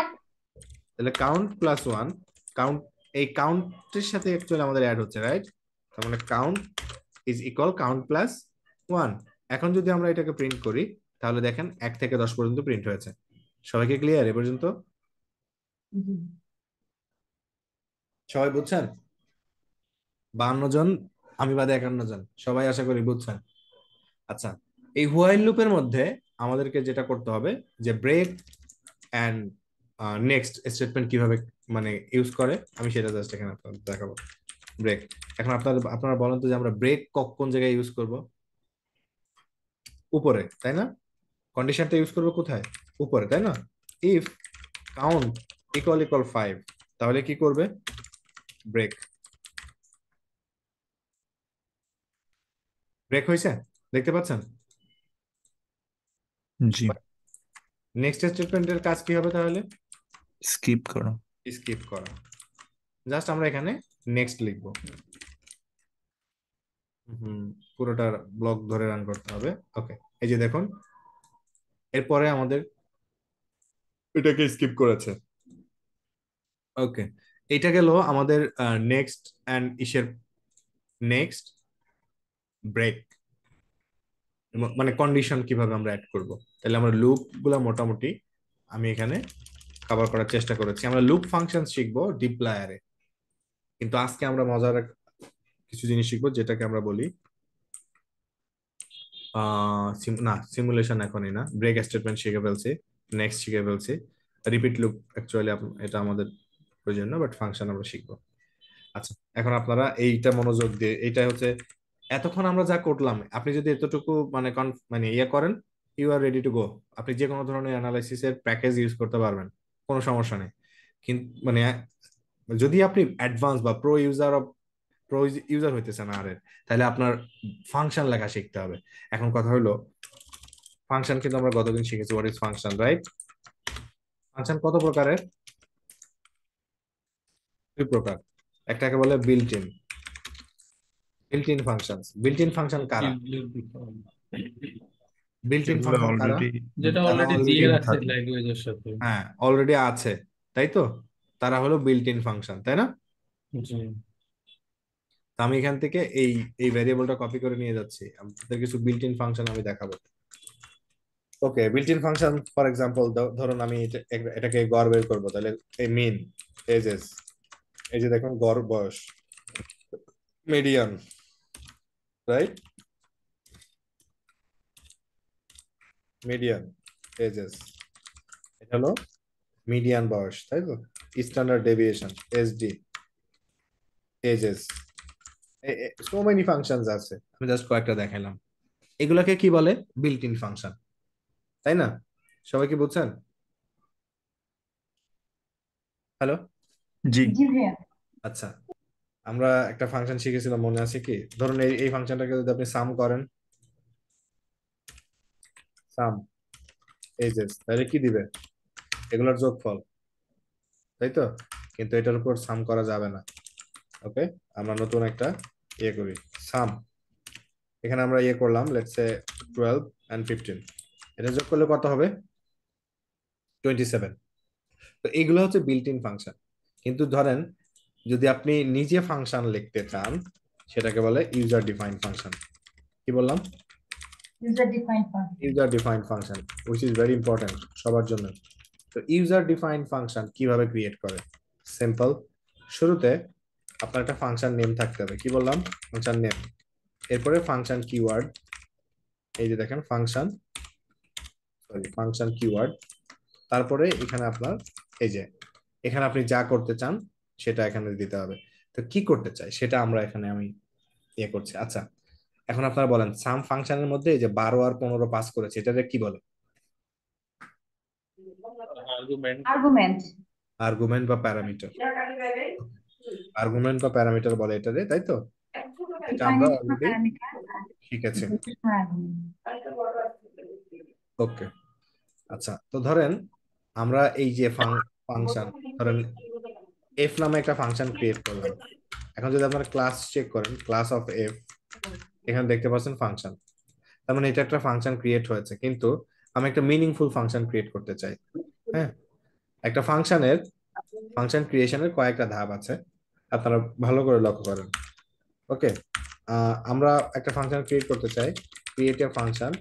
তাহলে কাউন্ট প্লাস 1, কাউন্ট, এই কাউন্টের সাথে অ্যাকচুয়ালি আমাদের অ্যাড হচ্ছে, রাইট? তার মানে count is equal count plus 1। এখন যদি আমরা এটাকে প্রিন্ট করি তাহলে দেখেন 1 থেকে 10 পর্যন্ত প্রিন্ট হয়েছে। সবাইকে ক্লিয়ার এ পর্যন্ত? সবাই বুঝছেন? 52 জন, আমি বাদে 51 জন, সবাই আশা করি বুঝছেন। আচ্ছা, এই হোয়াইল লুপের মধ্যে আমাদেরকে যেটা করতে হবে যে ব্রেক এন্ড নেক্সট স্টেটমেন্ট কিভাবে মানে ইউজ করে, আমি সেটা জাস্ট এখানে আপনাদের দেখাবো। ব্রেক, এখন আপনারা বলেন তো যে আমরা ব্রেক কোন জায়গায় ইউজ করব? উপরে, তাই না? কন্ডিশনটা ইউজ করবো কোথায়? উপরে, তাই না? ইফ কাউন্ট ইকুয়াল 5, তাহলে কি করবে? ব্রেক ব্রেক হয়েছে, দেখতে পাচ্ছেন? জি। নেক্সট স্টেটমেন্টের কাজ কি হবে তাহলে? স্কিপ করো। স্কিপ করা। জাস্ট আমরা এখানে নেক্সট লিখবো। পুরোটার ব্লক ধরে রান করতে হবে। ওকে, এই যে দেখুন এরপরে আমাদের এটাকে স্কিপ করেছে। ওকে, এটা গেল আমাদের নেক্সট এন্ড ইসের নেক্সট ব্রেক, মানে কন্ডিশন কিভাবে আমরা অ্যাড করব। তাহলে আমরা লুপ গুলা মোটামুটি আমি এখানে কভার করার চেষ্টা করেছি। আমরা লুপ ফাংশন শিখবো ডিপ্লয়ারে, কিন্তু আজকে আমরা মজার কিছু জিনিস শিখবো যেটাকে আমরা বলি না সিমুলেশন এখনই না, ব্রেক স্টেটমেন্ট শিখে ফেলছি, নেক্সট শিখে ফেলছি, রিপিট লুপ অ্যাকচুয়ালি এটা আমাদের প্রয়োজন না, বাট ফাংশন আমরা শিখবো। আচ্ছা, এখন আপনারা এইটা মনোযোগ দিয়ে, এইটা হচ্ছে এতক্ষণ আমরা যা করলাম, আপনি যদি এতটুকু মানে মানে ইয়ে করেন, you are ready to go. আপনি যে কোনো ধরনের অ্যানালাইসিসের প্যাকেজ ইউজ করতে পারবেন, কোনো সমস্যা নেই। কিন্তু মানে যদি আপনি অ্যাডভান্স বা প্রো ইউজার হইতেছেন আর এর, তাহলে আপনার ফাংশন লেখা শিখতে হবে। এখন কথা হলো ফাংশন কিন্তু আমরা গতদিন শিখেছি what is function, right? Function কত প্রকারের? দুই প্রকার। একটাকে বলে built in. Built in function, built in function কারা? বিল্ট ইন এগুলো ফাংশন কারা? অলরেডি যেটা তারা অলরেডি already দিয়ে রাখছে থাকে। ল্যাঙ্গুয়েজের সাথে। হ্যাঁ অলরেডি আছে, তাই তো? তারা হলো বিল্ট ইন ফাংশন, তাই না? জি। তো আমি এখান থেকে এই ভ্যারিয়েবলটা কপি করে নিয়ে যাচ্ছি, আপনাদের কিছু বিল্ট ইন ফাংশন আমি দেখাবো। Okay, built in function for example ধরুন আমি এটাকে গড় বের করবো, তাহলে এই মিন, এজেস, এই যে দেখুন গড় বয়স, মিডিয়ান, রাইট? মিডিয়ান এজেস, এটা হলো মিডিয়ান বয়স, তাই তো? Standard deviation SD, ages, so many functions আছে, আমি জাস্ট কয়েকটা দেখাইলাম। এগুলাকে কি বলে? বিল্ট ইন ফাংশন, তাই না? সবাই কি বুঝছেন? হ্যালো? জি। জি ভাইয়া। আচ্ছা, আমরা একটা ফাংশন শিখেছিলাম, মনে আছে কি? ধরুন এই ফাংশনটাকে যদি আপনি সাম করেন, সাম এজেস, তাহলে কি দিবে? এগুলোর যোগফল, তাই তো? কিন্তু এটার উপর সাম করা যাবে না। ওকে, আমরা নতুন একটা ইয়ে করি, সাম। এখানে আমরা ইয়ে করলাম, লেটস সে 12 এন্ড 15, এটা যোগ করলে কত হবে? 27। তো এইগুলো হচ্ছে বিল্ট ইন ফাংশন। কিন্তু ধরেন যদি আপনি নিজে ফাংশন লিখতে চান, সেটাকে বলে ইউজার ডিফাইন্ড ফাংশন। কি বললাম? User defined function. User defined function, which is very important সবার জন্য। তো ইউজার ডিফাইন্ড ফাংশন কিভাবে ক্রিয়েট করে? সিম্পল। শুরুতে আপনার একটা ফাংশন নেম থাকতে হবে। কি বললাম? Function name. এরপরে ফাংশন কিওয়ার্ড, এই যে দেখেন ফাংশন, সরি ফাংশন কিওয়ার্ড। তারপরে এখানে আপনার এই যে এখানে আপনি যা করতে চান সেটা এখানে দিতে হবে। তো কি করতে চাই সেটা আমরা এখানে আমি ইয়ে করছি। আচ্ছা, এখন আপনারা বলেন সাম ফাংশনের মধ্যে এই যে 12 আর 15 পাস করেছে, এটাকে কি বলে? আর্গুমেন্ট। আর্গুমেন্ট। আর্গুমেন্ট বা প্যারামিটার। আর্গুমেন্ট বা প্যারামিটার বলে এটারে, তাই তো? এটা আমরা ডিফাইনিং অলরেডি প্যারামিটার। শিখেছি। হ্যাঁ। ওকে, আচ্ছা, তো ধরেন আমরা এই যে ফাংশন, ধরেন এফ নামে একটা ফাংশন ক্রিয়েট করলাম। এখন যদি আপনারা ক্লাস চেক করেন, ক্লাস অফ এফ, এখানে দেখতে পাচ্ছেন ফাংশন। তার মানে এটা একটা ফাংশন ক্রিয়েট হয়েছে, কিন্তু আমি একটা মিনিংফুল ফাংশন ক্রিয়েট করতে চাই। হ্যাঁ, একটা ফাংশন ক্রিয়েশনের কয়েকটা ধাপ আছে, আপনারা ভালো করে লক্ষ্য করেন। ওকে, আমরা একটা ফাংশন ক্রিয়েট করতে চাই, ক্রিয়েট এ ফাংশন,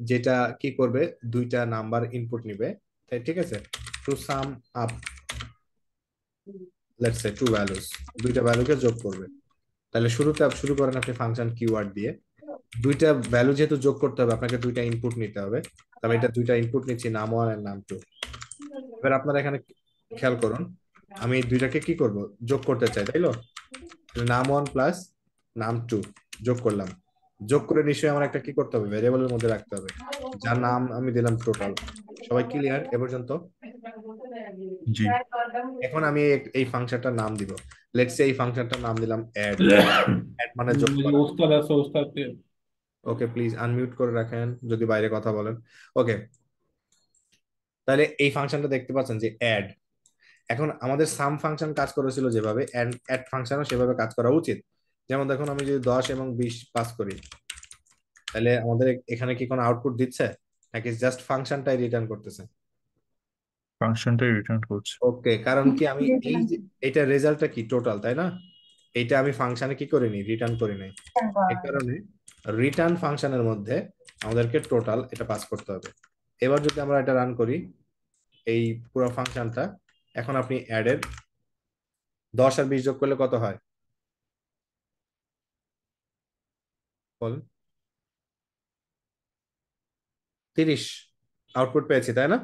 যেটা কি করবে? দুইটা নাম্বার ইনপুট নিবে, তাই ঠিক আছে? To sum up, let's say two values, দুইটা ভ্যালুকে যোগ করবে। তাহলে শুরু করেন আপনি ফাংশন কিওয়ার্ড দিয়ে। দুইটা ভ্যালু যেহেতু যোগ করতে হবে, আপনাকে দুইটা ইনপুট নিতে হবে। তবে এটা দুইটা ইনপুট নিচ্ছি, নাম 1 আর নাম 2। এবার আপনারা এখানে খেয়াল করুন, আমি দুইটাকে কি করব? যোগ করতে চাই, তাই তো? নাম 1 প্লাস নাম 2 যোগ করলাম। যোগ করে নিশ্চয়ই আমার একটা কি করতে হবে? ভেরিয়েবলের মধ্যে রাখতে হবে, যার নাম আমি দিলাম টোটাল। সবাই ক্লিয়ার এ পর্যন্ত? জি এখন আমি এই ফাংশনটার নাম দিব, লেটস সে এই ফাংশনটার নাম দিলাম অ্যাড। অ্যাড মানে যোগ ওই যে করা। ওস্তাদ আছে, ওস্তাদকে ওকে, প্লিজ আনমিউট করে রাখেন যদি বাইরে কথা বলেন। ওকে, তাহলে এই ফাংশনটা দেখতে পাচ্ছেন যে অ্যাড। এখন আমাদের সাম ফাংশন কাজ করেছিল যেভাবে, অ্যাড ফাংশনও সেভাবে কাজ করা উচিত। যেমন দেখুন, আমি যদি 10 এবং 20 পাস করি, তাহলে আমাদের এখানে কি কোনো আউটপুট দিচ্ছে নাকি জাস্ট ফাংশনটাই রিটার্ন করতেছে? ফাংশনটাই রিটার্ন করছে। ওকে, কারণ কি আমি এই যে এটা রেজাল্টটা কি টোটাল, তাই না? এটা আমি ফাংশনে কি করিনি, রিটার্ন করি নাই। এই কারণে রিটার্ন ফাংশনের মধ্যে আমাদেরকে টোটাল এটা পাস করতে হবে। এবার যদি আমরা এটা রান করি এই পুরো ফাংশনটা, এখন আপনি অ্যাডের 10 আর 20 যোগ করলে কত হয় বলেন? 30 আউটপুট পেয়েছি, তাই না?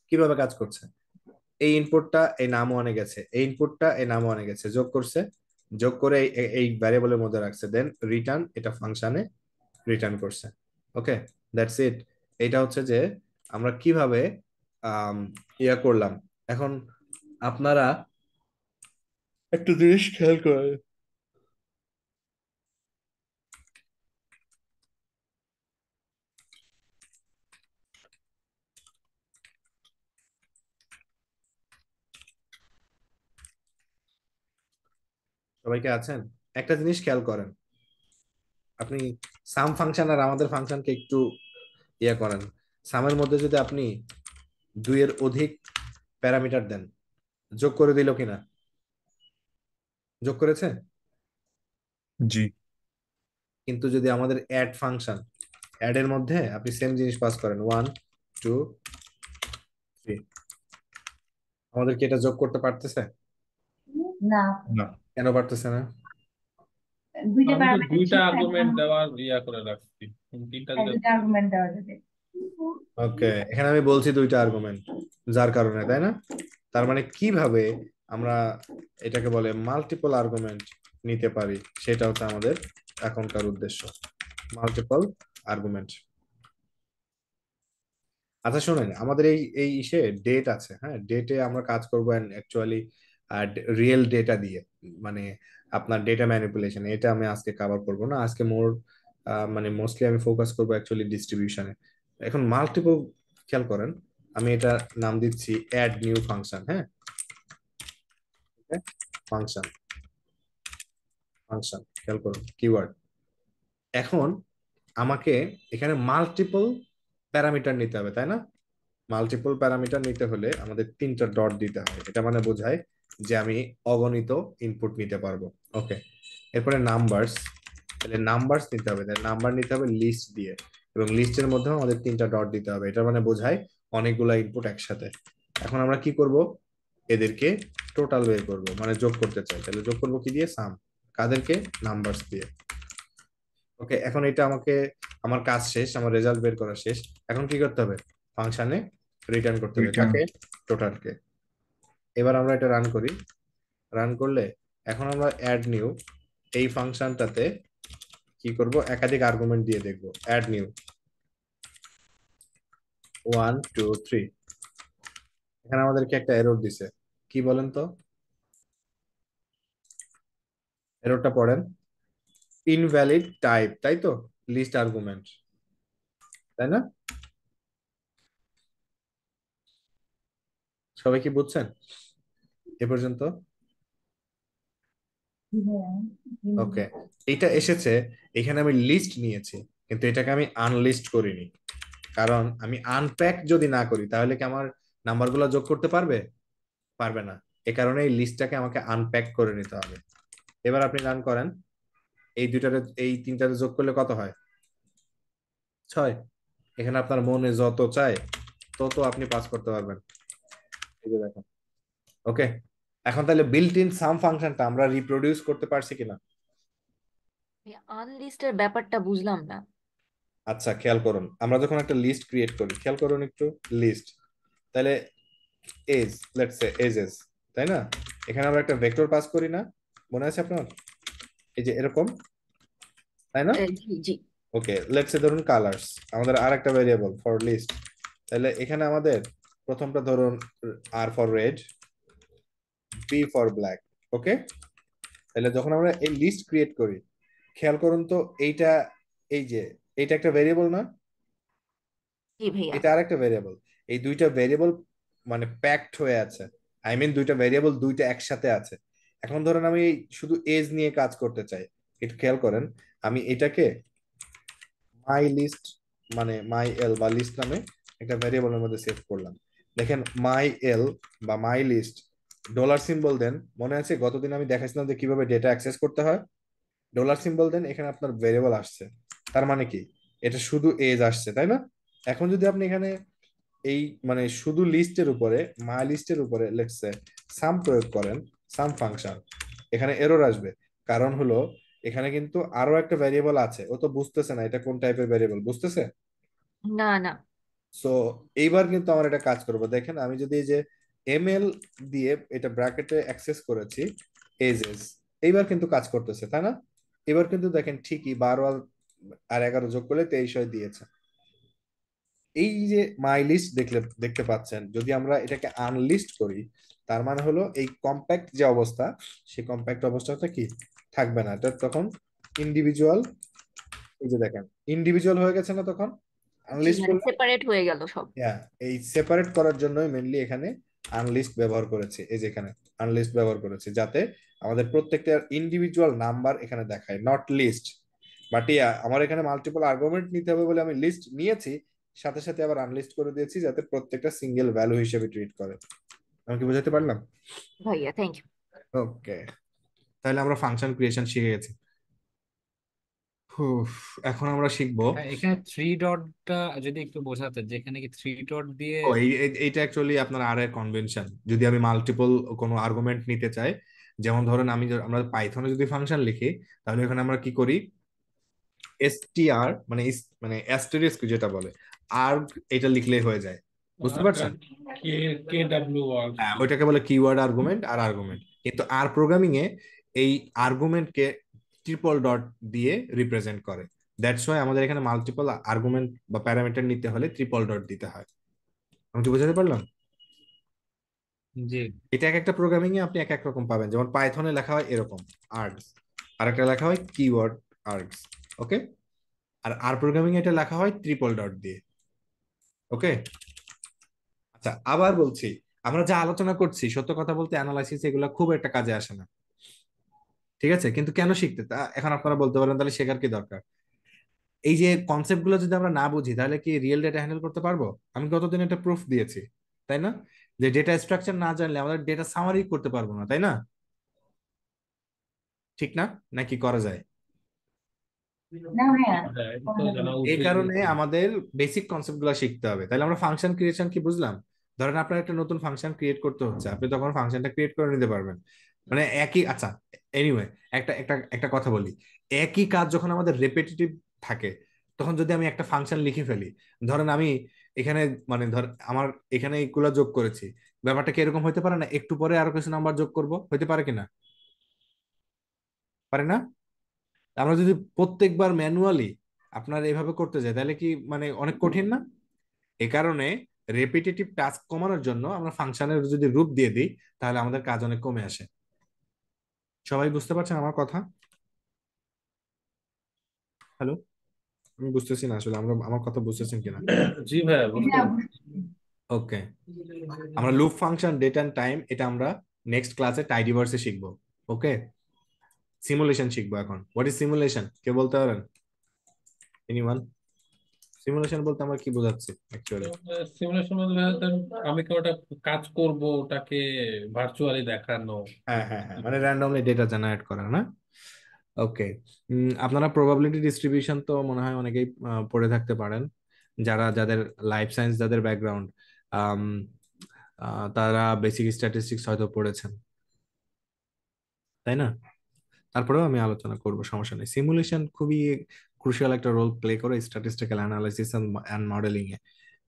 কিভাবে কাজ করছে? এই ইনপুটটা এই নাম ওয়ানে গেছে, এই ইনপুটটা এই নাম ওয়ানে গেছে, যোগ করছে, যোগ করে এই ভ্যারিয়েবলের মধ্যে রাখছে, দেন রিটার্ন এটা ফাংশনে রিটার্ন করছে। ওকে, দ্যাটস ইট। এটা হচ্ছে যে আমরা কিভাবে আম, ইয়া করলাম। এখন আপনারা একটু জিনিস খেয়াল করে, সবাইকে আছেন, একটা জিনিস খেয়াল করেন। আপনি সাম ফাংশন আর আমাদের ফাংশনকে একটু ইয়া করেন। সামের মধ্যে যদি আপনি 2 এর অধিক প্যারামিটার দেন, যোগ করে দিল কিনা? যোগ করেছে। জি কিন্তু যদি আমাদের অ্যাড ফাংশন, অ্যাড এর মধ্যে আপনি সেম জিনিস পাস করেন 1 2 3, আমাদের কি এটা যোগ করতে পারতেছে? না, না। কেন পারতেছে না? দুইটা আমি তো প্যারামিটার দুইটা ছিল, এখন আর্গুমেন্ট দেওয়ার ইয়া করে রাখছি, তিনটা দিলে দুইটা আর্গুমেন্ট দেওয়া যাবে। ওকে, এখানে আমি বলছি 2টা আর্গুমেন্ট, যার কারণে, তাই না? তার মানে কিভাবে আমরা এটাকে বলে মাল্টিপল আর্গুমেন্ট নিতে পারি, সেটা হচ্ছে আমাদের এখনকার উদ্দেশ্য, মাল্টিপল আর্গুমেন্ট। আচ্ছা শুনেন, আমাদের এই ইসে ডেট আছে, হ্যাঁ, ডেটে আমরা কাজ করবো অ্যাকচুয়ালি রিয়েল ডেটা দিয়ে, মানে আপনার ডেটা ম্যানিপুলেশন। এটা আমি আজকে কভার করবো না, আজকে মানে মোস্টলি আমি ফোকাস করবো অ্যাকচুয়ালি ডিস্ট্রিবিউশনে। এখন মাল্টিপল, খেয়াল করেন, আমি এটা নাম দিচ্ছি অ্যাড নিউ ফাংশন। হ্যাঁ, ফাংশন, ফাংশন, খেয়াল করুন কিওয়ার্ড। এখন আমাকে এখানে মাল্টিপল প্যারামিটার নিতে হবে, তাই না? মাল্টিপল প্যারামিটার নিতে হলে আমাদের 3টা ডট দিতে হয়, এটা মানে বোঝায় যে আমি অগণিত ইনপুট নিতে পারবো। ওকে, এরপরে নাম্বারস, তাহলে নাম্বারস নিতে হবে, তাহলে নাম্বার নিতে হবে লিস্ট দিয়ে, এবং লিস্টের মধ্যেও আমাদের 3টা ডট দিতে হবে, এটা মানে বোঝায় অনেকগুলা ইনপুট একসাথে। এখন আমরা কি করব, এদেরকে টোটাল বের করব, মানে যোগ করতে চাই, তাহলে যোগ করব কি দিয়ে? সাম। কাদেরকে? নাম্বারস দিয়ে। ওকে, এখন এটা আমাকে, আমার কাজ শেষ, আমার রেজাল্ট বের করা শেষ। এখন কি করতে হবে? ফাংশনে রিটার্ন করতে হবে, রিটার্ন। কাকে? টোটালকে। এবার আমরা এটা রান করি, রান করলে এখন আমরা অ্যাড নিউ এই ফাংশনটাতে কি করব, একাধিক আর্গুমেন্ট দিয়ে দেখব। অ্যাড নিউ 1 2 3, এখানে আমাদেরকে একটা এরর দিছে, কি বলেন তো? এররটা পড়েন। ইনভ্যালিড টাইপ, তাই তো? লিস্ট আর্গুমেন্ট, তাই না? সবাই কি বুঝছেন এ পর্যন্ত? ওকে, এটা এসেছে, এখানে আমি লিস্ট নিয়েছি, কিন্তু এটাকে আমি আনলিস্ট করিনি, কারণ আমি আনপ্যাক যদি না করি তাহলে কি আমার নাম্বারগুলো যোগ করতে পারবে? পারবে না। এ কারণে এই লিস্টটাকে আমাকে আনপ্যাক করে নিতে হবে। এবার আপনি রান করেন, এই দুইটাতে, এই 3টাতে যোগ করলে কত হয়? 6। এখানে আপনার মনে যত চায় তত আপনি পাস করতে পারবেন, এই যে দেখেন। ওকে, এখন তাহলে বিল্ট ইন সাম ফাংশনটা আমরা রিপ্রোডিউস করতে পারছি কিনা? আনলিস্টের ব্যাপারটা বুঝলাম না। আচ্ছা খেয়াল করুন, আমরা যখন একটা লিস্ট ক্রিয়েট করি, খেয়াল করুন একটু, লিস্ট, তাহলে এজ, লেটস সে এজেস, তাই না? এখানে আমরা একটা ভেক্টর পাস করি না, মনে আছে আপনার? এই যে এরকম, তাই না? জি জি। ওকে, লেটস সে ধরুন কালার্স, আমাদের আর একটা ভেরিয়েবল ফর লিস্ট, তাহলে এখানে আমাদের প্রথমটা ধরুন R for red, B for black. Okay, তাহলে যখন আমরা এই লিস্ট ক্রিয়েট করি, খেয়াল করুন তো এইটা, এই যে এইটা একটা ভেরিয়েবল না, জি ভাইয়া। এটা আরেকটা ভেরিয়েবল। এই দুইটা ভেরিয়েবল মানে প্যাকড হয়ে আছে, আই মিন দুইটা ভেরিয়েবল দুইটা একসাথে আছে। এখন ধরেন আমি শুধু এজ নিয়ে কাজ করতে চাই, একটু খেয়াল করেন, আমি এটাকে মাই লিস্ট মানে মাই এল বা লিস্ট নামে একটা ভেরিয়েবলের মধ্যে সেভ করলাম। দেখেন মাই এল বা মাই লিস্ট ডলার সিম্বল দেন, মনে আছে গতদিন আমি দেখাইছিলাম যে কিভাবে ডেটা অ্যাক্সেস করতে হয়। ডলার সিম্বল দেন, এখানে আপনার ভেরিয়েবল আসছে, তার মানে কি এটা শুধু এজ আসছে, তাই না? এখন যদি আপনি এখানে এই মানে শুধু লিস্টের উপরে মাই লিস্টের উপরে লেটস সে সাম প্রয়োগ করেন, সাম ফাংশন, এখানে এরর আসবে। কারণ হলো এখানে কিন্তু আরো একটা ভ্যারিয়েবল আছে, ও তো বুঝতেছে না এটা কোন টাইপের ভ্যারিয়েবল, বুঝতেছে? না না। সো এইবার কিন্তু আমার এটা কাজ করবো। দেখেন আমি যদি এই যে এমএল দিয়ে এটা ব্র্যাকেটে অ্যাক্সেস করেছি এজেস, এইবার কিন্তু কাজ করতেছে, তাই না? এবার কিন্তু দেখেন ঠিকই 12 আর 11 যোগ করলে 23 হয়ে দিয়েছে। এই যে মাই লিস্ট দেখতে পাচ্ছেন, যদি আমরা এটাকে আনলিস্ট করি, তার মানে হলো এই কম্প্যাক্ট যে অবস্থা, সেই কম্প্যাক্ট অবস্থাটা কি থাকবে না, এটা তখন ইন্ডিভিজুয়াল, এই যে দেখেন ইন্ডিভিজুয়াল হয়ে গেছে না তখন জি, আনলিস্ট মানে করলে। সেপারেট হয়ে গেল সব। হ্যাঁ, এই সেপারেট করার জন্যই মেনলি এখানে আনলিস্ট ব্যবহার করেছে, এই যে এখানে আনলিস্ট ব্যবহার করেছে যাতে আমাদের প্রত্যেকটা ইন্ডিভিজুয়াল নাম্বার এখানে দেখায়, নট লিস্ট। বাট ইয়া আমার এখানে মাল্টিপল আর্গুমেন্ট নিতে হবে বলে আমি লিস্ট নিয়েছি, সাথে সাথে আবার আনলিস্ট করে দিয়েছি যাতে প্রত্যেকটা সিঙ্গেল ভ্যালু হিসেবে ট্রিট করে। আমি কি বোঝাতে পারলাম? ভাইয়া থ্যাংক ইউ। ওকে, তাহলে আমরা ফাংশন ক্রিয়েশন শিখে গেছি। হুফ, এখন আমরা শিখবো। হ্যাঁ, এখানে থ্রি ডটটা যদি একটু বোঝাতে, যেখানে কি থ্রি ডট দিয়ে। ও এইটা অ্যাকচুয়ালি আপনার আর এর কনভেনশন। যদি আমি মাল্টিপল কোনো আর্গুমেন্ট নিতে চাই, যেমন ধরেন আমরা পাইথনে যদি ফাংশন লিখি, তাহলে এখানে আমরা কি করি, এসটিআর মানে মানে অ্যাস্টেরিস্ক যেটা বলে, আর এটা লিখলেই হয়ে যায়, বুঝতে পারছেন? কে কে ডাব্লিউ আর হ্যাঁ, ওইটাকে বলে কিওয়ার্ড আর্গুমেন্ট আর আর্গুমেন্ট। কিন্তু আর প্রোগ্রামিং এ এই আর্গুমেন্টকে ট্রিপল ডট দিয়ে রিপ্রেজেন্ট করে। দ্যাটস ওয়াই আমাদের এখানে মাল্টিপল আর্গুমেন্ট বা প্যারামিটার নিতে হলে ট্রিপল ডট দিতে হয়। আমি কি বোঝাতে পারলাম? জি। এটা এক একটা প্রোগ্রামিং এ আপনি এক এক রকম পাবেন, যেমন পাইথনে লেখা হয় এরকম আর্গস, আর একটা লেখা হয় কিওয়ার্ড আর্গস। ওকে, আর আর প্রোগ্রামিং এটা লেখা হয় ট্রিপল ডট দিয়ে। ওকে, আচ্ছা আবার বলছি, আমরা যা আলোচনা করছি সত্য কথা বলতে অ্যানালাইসিস এগুলো খুব একটা কাজে আসে না, ঠিক আছে? কিন্তু কেন শিখতে, তা এখন আপনারা বলতে পারেন তাহলে শেখার কি দরকার? এই যে কনসেপ্ট গুলো যদি আমরা না বুঝি তাহলে কি রিয়েল ডেটা হ্যান্ডেল করতে পারবো? আমি গতদিন একটা প্রুফ দিয়েছি, তাই না? যে ডেটা স্ট্রাকচার না জানলে আমাদের ডেটা সামারি করতে পারবো না, তাই না? ঠিক না? নাকি করা যায়? না ভাইয়া, হ্যাঁ, এটা তো করা জানা যাবে। এই উচিত। কারণে আমাদের বেসিক কনসেপ্ট গুলো শিখতে হবে। তাহলে আমরা ফাংশন ক্রিয়েশন কি বুঝলাম? ধরেন আপনার একটা নতুন ফাংশন ক্রিয়েট করতে হচ্ছে, আপনি তখন ফাংশনটা ক্রিয়েট করে নিতে পারবেন। মানে একই, আচ্ছা এনিওয়ে, একটা একটা একটা কথা বলি, একই কাজ যখন আমাদের রেপিটেটিভ থাকে, তখন যদি আমি একটা ফাংশন লিখে ফেলি, ধরেন আমি এখানে মানে ধর আমার এখানে এগুলা যোগ করেছি, ব্যাপারটা কি এরকম হইতে পারে না একটু পরে আরো কিছু নাম্বার যোগ করব, হইতে পারে কিনা? পারে না? আমরা যদি প্রত্যেকবার ম্যানুয়ালি আপনার এইভাবে করতে যাই তাহলে কি মানে অনেক কঠিন না? এ কারণে রেপিটেটিভ টাস্ক কমানোর জন্য আমরা ফাংশনের যদি রূপ দিয়ে দিই, তাহলে আমাদের কাজ অনেক কমে আসে। সবাই বুঝতে পারছেন আমার কথা? হ্যালো, আমি বুঝতেছি না আসলে আমরা আমার কথা বুঝতেছেন কিনা। জি ভাইয়া, বুঝতে হ্যাঁ, পারছি। বুঝছি। ওকে, আমরা loop function, date and time, এটা আমরা নেক্সট ক্লাসে টাইডিভার্সে শিখবো। ওকে, সিমুলেশন শিখবো এখন। হোয়াট ইজ সিমুলেশন, কে বলতে পারেন? এনিওয়ান? সিমুলেশন বলতে আমরা কি বোঝাচ্ছি অ্যাকচুয়ালি? সিমুলেশন বলতে আমি কোনোটা কাজ করব, ওটাকে ভার্চুয়ালি দেখানো। হ্যাঁ হ্যাঁ হ্যাঁ, মানে র্যান্ডমলি ডেটা জেনারেট করা না? ওকে, আপনারা প্রবাবিলিটি ডিস্ট্রিবিউশন তো মনে হয় অনেকেই পড়ে থাকতে পারেন, যাদের লাইফ সায়েন্স যাদের ব্যাকগ্রাউন্ড, তারা বেসিক স্ট্যাটিস্টিক্স হয়তো পড়েছেন, তাই না? তারপরেও আমি আলোচনা করব, সমস্যা নেই। সিমুলেশন খুবই ক্রুশিয়াল একটা রোল প্লে করে স্ট্যাটিস্টিক্যাল অ্যানালাইসিস এন্ড মডেলিং এ।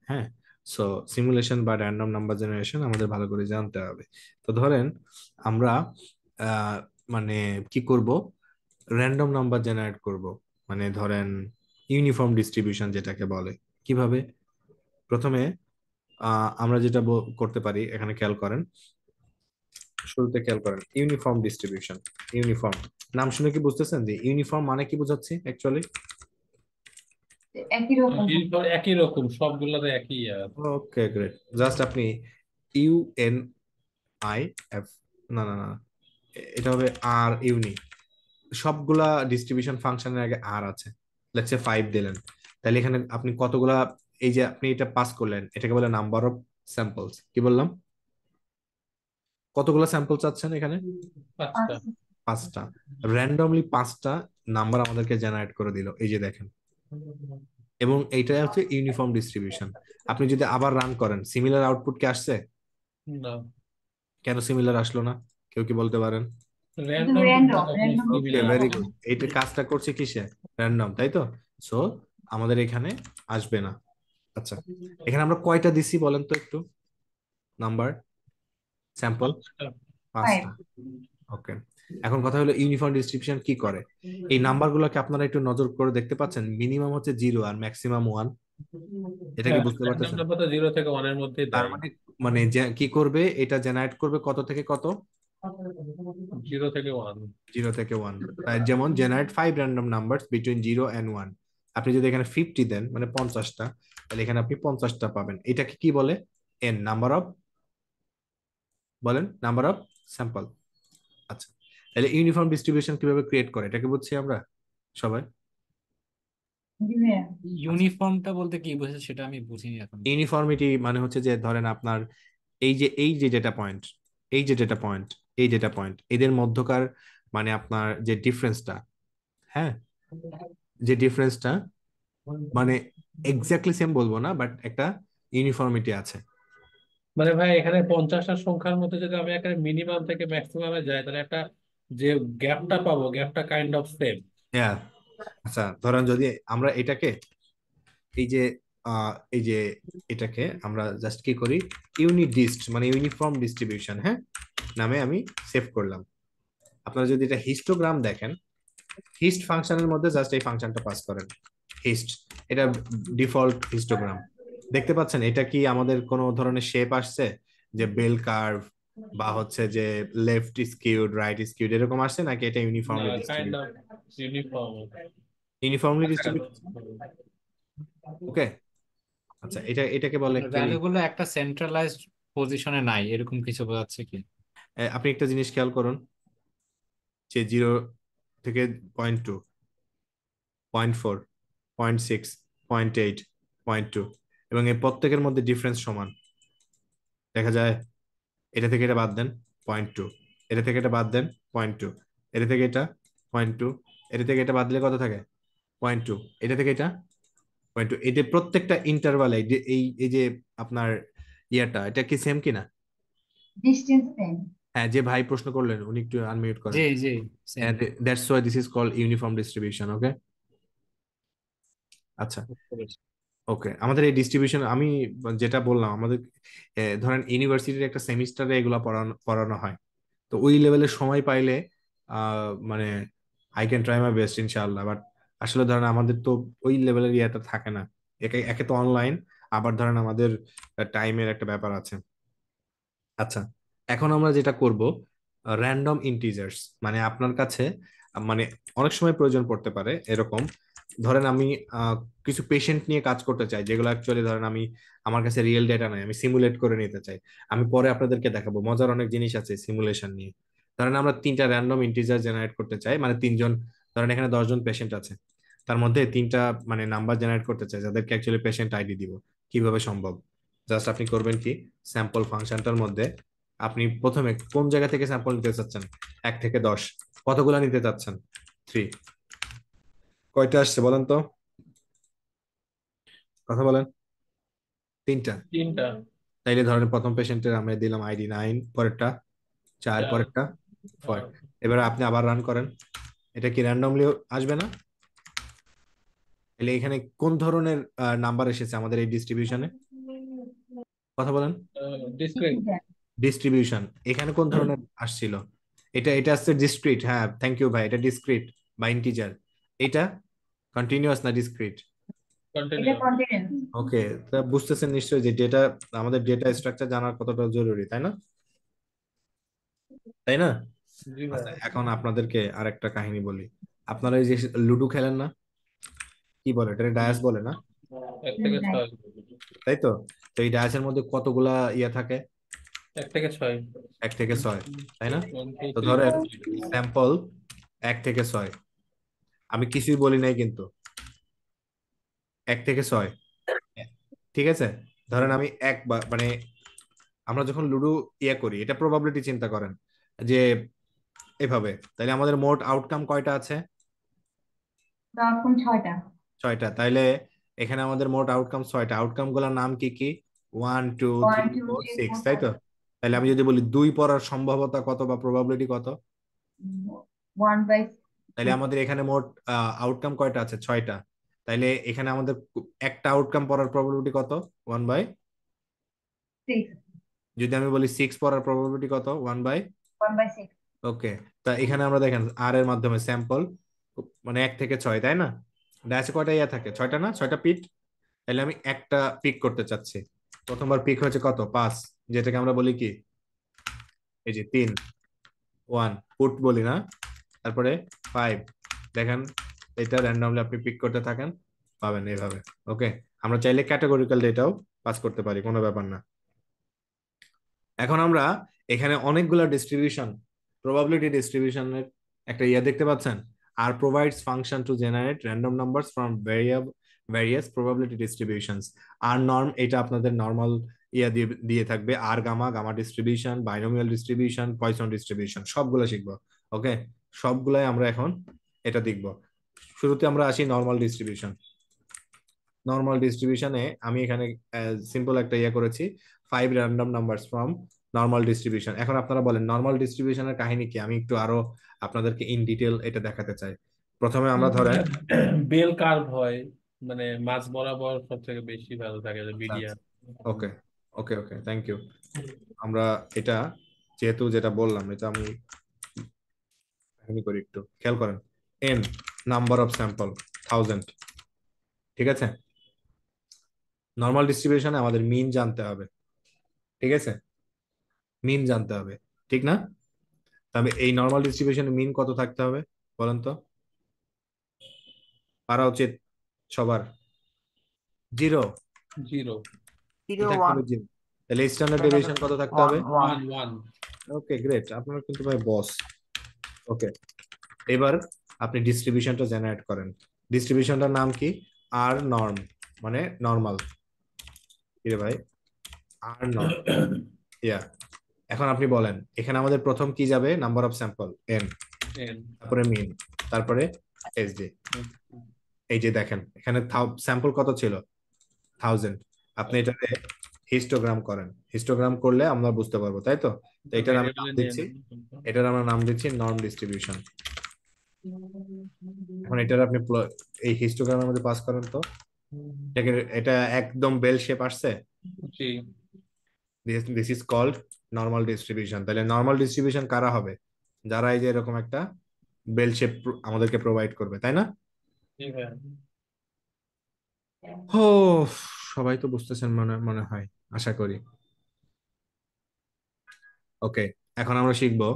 হ্যাঁ, সো সিমুলেশন বা র্যান্ডম নাম্বার জেনারেশন আমাদের ভালো করে জানতে হবে। তো ধরেন আমরা আহ, মানে কি করব, র্যান্ডম নাম্বার জেনারেট করব, মানে ধরেন ইউনিফর্ম ডিস্ট্রিবিউশন যেটাকে বলে। কিভাবে? প্রথমে আমরা যেটা করতে পারি এখানে খেয়াল করেন, শুরুতে খেয়াল করেন ইউনিফর্ম ডিস্ট্রিবিউশন। ইউনিফর্ম নাম শুনে কি বুঝতেছেন যে ইউনিফর্ম মানে কি বোঝাচ্ছি অ্যাকচুয়ালি? একই রকম একই রকম সবগুলোতে একই ওকে গ্রেট। জাস্ট আপনি UNIF, না না না, এটা হবে আর ইউনি। সবগুলা ডিস্ট্রিবিউশন ফাংশনের আগে আর আছে, লেটস সে 5 দিলেন, তাহলে এখানে আপনি কতগুলা, এই যে আপনি এটা পাস করলেন এটাকে বলে নাম্বার অফ স্যাম্পলস। কি বললাম? কতগুলা স্যাম্পল চাচ্ছেন এখানে? 5টা। 5টা। র্যান্ডমলি 5টা নাম্বার আমাদেরকে জেনারেট করে দিল, এই যে দেখেন। এবং এইটা হচ্ছে ইউনিফর্ম ডিস্ট্রিবিউশন। আপনি যদি আবার রান করেন, সিমিলার আউটপুট কি আসছে? না, কেন সিমিলার আসলো না, কেউ কি বলতে পারেন? Random random okay very good. এইটা কাজটা করছে কিসে? র্যান্ডম, তাই তো? সো আমাদের এখানে আসবে না। আচ্ছা, এখানে আমরা কয়টা দিছি বলেন তো একটু নাম্বার স্যাম্পল? 5টা। ওকে, এখন কথা হলো ইউনিফর্ম ডিস্ট্রিবিউশন কি করে। এই নাম্বারগুলোকে আপনারা একটু নজর করে দেখতে পাচ্ছেন, মিনিমাম হচ্ছে 0 আর ম্যাক্সিমাম 1। এটা কি বুঝতে র্যান্ডম পারতেছেন? নাম্বার তো 0 থেকে 1 এর মধ্যে তার দেয়। মানে মানে কি করবে, এটা জেনারেট করবে কত থেকে কত? 0 থেকে 1। 0 থেকে 1। তাই যেমন generate 5 random numbers between 0 and 1। আপনি যদি এখানে 50 দেন মানে 50টা, তাহলে এখানে আপনি 50টা পাবেন। এটাকে কি বলে? এন, নাম্বার অফ, বলেন, নাম্বার অফ স্যাম্পল। আচ্ছা, তাহলে ইউনিফর্ম ডিস্ট্রিবিউশন কিভাবে ক্রিয়েট করে এটাকে বুঝছি আমরা সবাই। ইউনিফর্মটা বলতে কি বোঝাচ্ছে সেটা আমি বুঝিনি এখন। ইউনিফর্মিটি মানে হচ্ছে যে ধরেন আপনার এই যে ডেটা পয়েন্ট, এই যে ডেটা পয়েন্ট, এই ডেটা পয়েন্ট, এদের মধ্যকার মানে আপনার যে ডিফারেন্সটা, হ্যাঁ, যে ডিফারেন্সটা মানে এক্স্যাক্টলি সেম বলবো না, বাট একটা ইউনিফর্মিটি আছে। মানে ভাই এখানে 50টা সংখ্যার মধ্যে যদি আমি একটা মিনিমাম থেকে ম্যাক্সিমামে যাই, তাহলে একটা যে গ্যাপটা পাবো, গ্যাপটা কাইন্ড অফ সেম। হ্যাঁ। আচ্ছা, ধরেন যদি আমরা এটাকে এই যে এই যে এটাকে আমরা জাস্ট কি করি, ইউনিডিস্ট মানে ইউনিফর্ম ডিস্ট্রিবিউশন, হ্যাঁ, নামে আমি সেভ করলাম। আপনারা যদি এটা হিস্টোগ্রাম দেখেন, হিস্ট ফাংশনের মধ্যে জাস্ট এই ফাংশনটা পাস করেন, হিস্ট, এটা ডিফল্ট হিস্টোগ্রাম। দেখতে পাচ্ছেন এটা কি আমাদের কোনো ধরনের শেপ আসছে, যে বেল কার্ভ বা হচ্ছে যে লেফট স্কিউড রাইট স্কিউড এরকম আসছে, নাকি এটা uniformly kind distribute? Of uniform. Uniformly distribute. Okay. আচ্ছা, এটাকে বলে মানে অ্যাকচুয়ালি, ভ্যালুগুলো একটা সেন্ট্রালাইজড পজিশনে নাই এরকম কিছু বোঝাচ্ছে কি? আপনি একটা জিনিস খেয়াল করুন, যে 0 থেকে 0.2, 0.4, 0.6, 0.8, 0.2, এবং এই প্রত্যেকের মধ্যে ডিফারেন্স সমান দেখা যায়। এটা থেকে এটা বাদ দেন 0.2, এটা থেকে এটা বাদ দেন 0.2, এটা থেকে এটা 0.2, এটা থেকে এটা বাদ দিলে কত থাকে? 0.2, এটা থেকে এটা 0.2। এই যে প্রত্যেকটা ইন্টারভালে এই এই যে আপনার ইয়াটা, এটা কি সেম কিনা? Distance same. হ্যাঁ, যে ভাই প্রশ্ন করলেন উনি একটু আনমিউট জি করেন। জি same. That's why this is called uniform distribution. Okay. আচ্ছা, ওকে, আমাদের এই ডিস্ট্রিবিউশন আমি যেটা বললাম, আমাদের ধরেন ইউনিভার্সিটির একটা সেমিস্টারে এগুলা পড়ানো পড়ানো হয়। তো ওই লেভেলের সময় পাইলে মানে I can try my best ইনশাআল্লাহ। বাট আসলে ধরেন আমাদের তো ওই লেভেলের ইয়েটা থাকে না। একে একে তো অনলাইন, আবার ধরেন আমাদের টাইমের একটা ব্যাপার আছে। আচ্ছা, এখন আমরা যেটা করব, র্যান্ডম ইন্টিজার্স, মানে আপনার কাছে মানে অনেক সময় প্রয়োজন পড়তে পারে এরকম, ধরেন আমি আহ, কিছু পেশেন্ট নিয়ে কাজ করতে চাই, যেগুলো অ্যাকচুয়ালি ধরেন আমি, আমার কাছে রিয়েল ডেটা নাই, আমি সিমুলেট করে নিতে চাই। আমি পরে আপনাদেরকে দেখাবো, মজার অনেক জিনিস আছে সিমুলেশন নিয়ে। ধরেন আমরা 3টা র্যান্ডম ইন্টিজার জেনারেট করতে চাই, মানে 3জন, ধরেন এখানে 10জন পেশেন্ট আছে, তার মধ্যে 3টা মানে নাম্বার জেনারেট করতে চাই যাদেরকে অ্যাকচুয়ালি পেশেন্ট আইডি দিব। কিভাবে সম্ভব? জাস্ট আপনি করবেন কি, স্যাম্পল ফাংশনটার মধ্যে আপনি প্রথমে কোন জায়গা থেকে স্যাম্পল নিতে চাচ্ছেন, 1 থেকে 10 কতগুলা নিতে চাচ্ছেন? 3। কয়টা আসছে বলেন তো, কথা বলেন। 3টা। 3টা। তাইলে ধরেন প্রথম পেশেন্টের আমরা দিলাম আইডি 9, পরেরটা 4, 4। পরেরটা 5। এবারে আপনি আবার রান করেন, এটা কি র্যান্ডমলি আসবে না? তাহলে এখানে কোন ধরনের নাম্বার এসেছে আমাদের এই ডিস্ট্রিবিউশনে, কথা বলেন। ডিসক্রিট। ডিস্ট্রিবিউশন এখানে কোন ধরনের আসছিল? এটা আসছে ডিসক্রিট। হ্যাঁ, থ্যাংক ইউ ভাই, এটা ডিসক্রিট বা ইন্টিজার। এটা কন্টিনিউয়াস না ডিসক্রিট? কন্টিনিউ। কন্টিনিউয়াস। ওকে, তা বুঝতেছেন নিশ্চয়ই যে ডেটা, আমাদের ডেটা স্ট্রাকচার জানার কতটা জরুরি, তাই না? তাই না? জি ভাই। আচ্ছা, এখন আপনাদেরকে আরেকটা কাহিনী বলি। আপনারা এই যে লুডো খেলেন না, কি বলে এটা, ডায়াস বলে না? 1 থেকে 6। তাই তো। তো এই ডায়াসের মধ্যে কতগুলা ইয়ে থাকে? 1 থেকে 6। 1 থেকে 6, তাই না? 1 2 তো 3 ধরেন 4 স্যাম্পল 1 থেকে 6, আমি কিছুই বলি নাই কিন্তু, 1 থেকে 6, ঠিক আছে। ধরেন আমি মানে আমরা যখন লুডো ইয়ে করি, এটা প্রবাবিলিটি চিন্তা করেন যে এভাবে, তাহলে আমাদের মোট আউটকাম কয়টা আছে? তখন 6টা। 6টা। তাইলে এখানে আমাদের মোট আউটকাম 6টা। আউটকাম গুলোর নাম কি কি? 1 2 1 3 2 4 3 6, 4 তাই 5 তো। তাহলে আমি যদি বলি 2 পড়ার সম্ভাবনা কত বা প্রবাবিলিটি কত, 1/6। তাহলে আমাদের এখানে মোট আউটকাম কয়টা আছে? 6টা। তাইলে এখানে আমাদের একটা আউটকাম পড়ার প্রবাবিলিটি কত? 1/। যদি আমি বলি 6 পড়ার প্রবাবিলিটি কত? 1/। 1/6। ওকে। তা এখানে আমরা দেখেন আর এর মাধ্যমে স্যাম্পল, মানে 1 থেকে 6, তাই না? ডায়াসে কয়টা ইয়া থাকে? 6টা না, 6টা পিট। তাহলে আমি একটা পিক করতে চাচ্ছি। প্রথমবার পিক হচ্ছে কত? 5, যেটাকে আমরা বলি কি, এই যে 3, 1 পুট বলি না। তারপরে 5, দেখেন এটা র্যান্ডমলি আপনি পিক করতে থাকেন, পাবেন এইভাবে। ওকে, আমরা চাইলে ক্যাটাগরিক্যাল ডেটাও পাস করতে পারি, কোনো ব্যাপার না। এখন আমরা এখানে অনেকগুলা ডিস্ট্রিবিউশন, প্রবাবিলিটি ডিস্ট্রিবিউশনের একটা ইয়া দেখতে পাচ্ছেন। R provides function to generate random numbers from various probability distributions. R norm, এটা আপনাদের নর্মাল ইয়া দিয়ে দিয়ে থাকবে। R gamma, gamma distribution, binomial distribution, Poisson distribution, সবগুলো শিখবো। ওকে, সবগুলাই আমরা এখন এটা দেখবো। শুরুতে আমরা আসি নর্মাল ডিস্ট্রিবিউশন। নর্মাল ডিস্ট্রিবিউশনে আমি এখানে সিম্পল একটা ইয়ে করেছি, 5 random numbers from normal distribution. এখন আপনারা বলেন নর্মাল ডিস্ট্রিবিউশনের কাহিনী কি, আমি একটু আরো আপনাদেরকে ইন ডিটেল এটা দেখাতে চাই। প্রথমে আমরা ধরেন, বেল কার্ভ হয়, মানে মাঝ বরাবর সব থেকে বেশি ভালো থাকে median. Okay okay okay, thank you. আমরা এটা যেহেতু যেটা বললাম, এটা আমি কাহিনী করি, একটু খেয়াল করেন। এন নাম্বার অফ স্যাম্পল 1000, ঠিক আছে। নর্মাল ডিস্ট্রিবিউশনে আমাদের মিন জানতে হবে, ঠিক আছে, মিন জানতে হবে, ঠিক না? তবে এই নর্মাল ডিস্ট্রিবিউশনে মিন কত থাকতে হবে বলেন তো? পারা উচিত সবার 0। 0 কি 0 থাকতে 1 হবে? 0। তাহলে স্ট্যান্ডার্ড 1 ডেভিয়েশন কত থাকতে হবে? 1 1 ওকে, গ্রেট, আপনারা কিন্তু ভাই বস। ওকে, এবার আপনি ডিস্ট্রিবিউশনটা জেনারেট করেন। ডিস্ট্রিবিউশনটার নাম কি? আর নর্ম, মানে নর্মাল। কি রে ভাই, আর নর্ম, 1 ইয়া। এখন আপনি বলেন এখানে আমাদের প্রথম কি যাবে? Number of sample N, N তারপরে মিন, তারপরে এসডি। এই যে দেখেন এখানে স্যাম্পল কত ছিল? 1000। আপনি এটাতে হিস্টোগ্রাম করেন, হিস্টোগ্রাম করলে আমরা বুঝতে পারবো, তাই তো। তো এটার আমি নাম ভেরিয়েবলে নিয়ে দিচ্ছি, নেন। এটার আমরা নাম দিচ্ছি নর্ম ডিস্ট্রিবিউশন। এখন এটার আপনি এই হিস্টোগ্রামের মধ্যে পাস করেন তো, এটা একদম বেল শেপ আসছে। জি। This is called normal distribution. তাহলে নর্মাল ডিস্ট্রিবিউশন কারা হবে? যারা এই যে এরকম একটা বেল শেপ আমাদেরকে প্রোভাইড করবে, তাই না? জি ভাই। ও, সবাই তো বুঝতেছেন মনে মনে হয়, আশা করি। ওকে, এখন আমরা শিখবো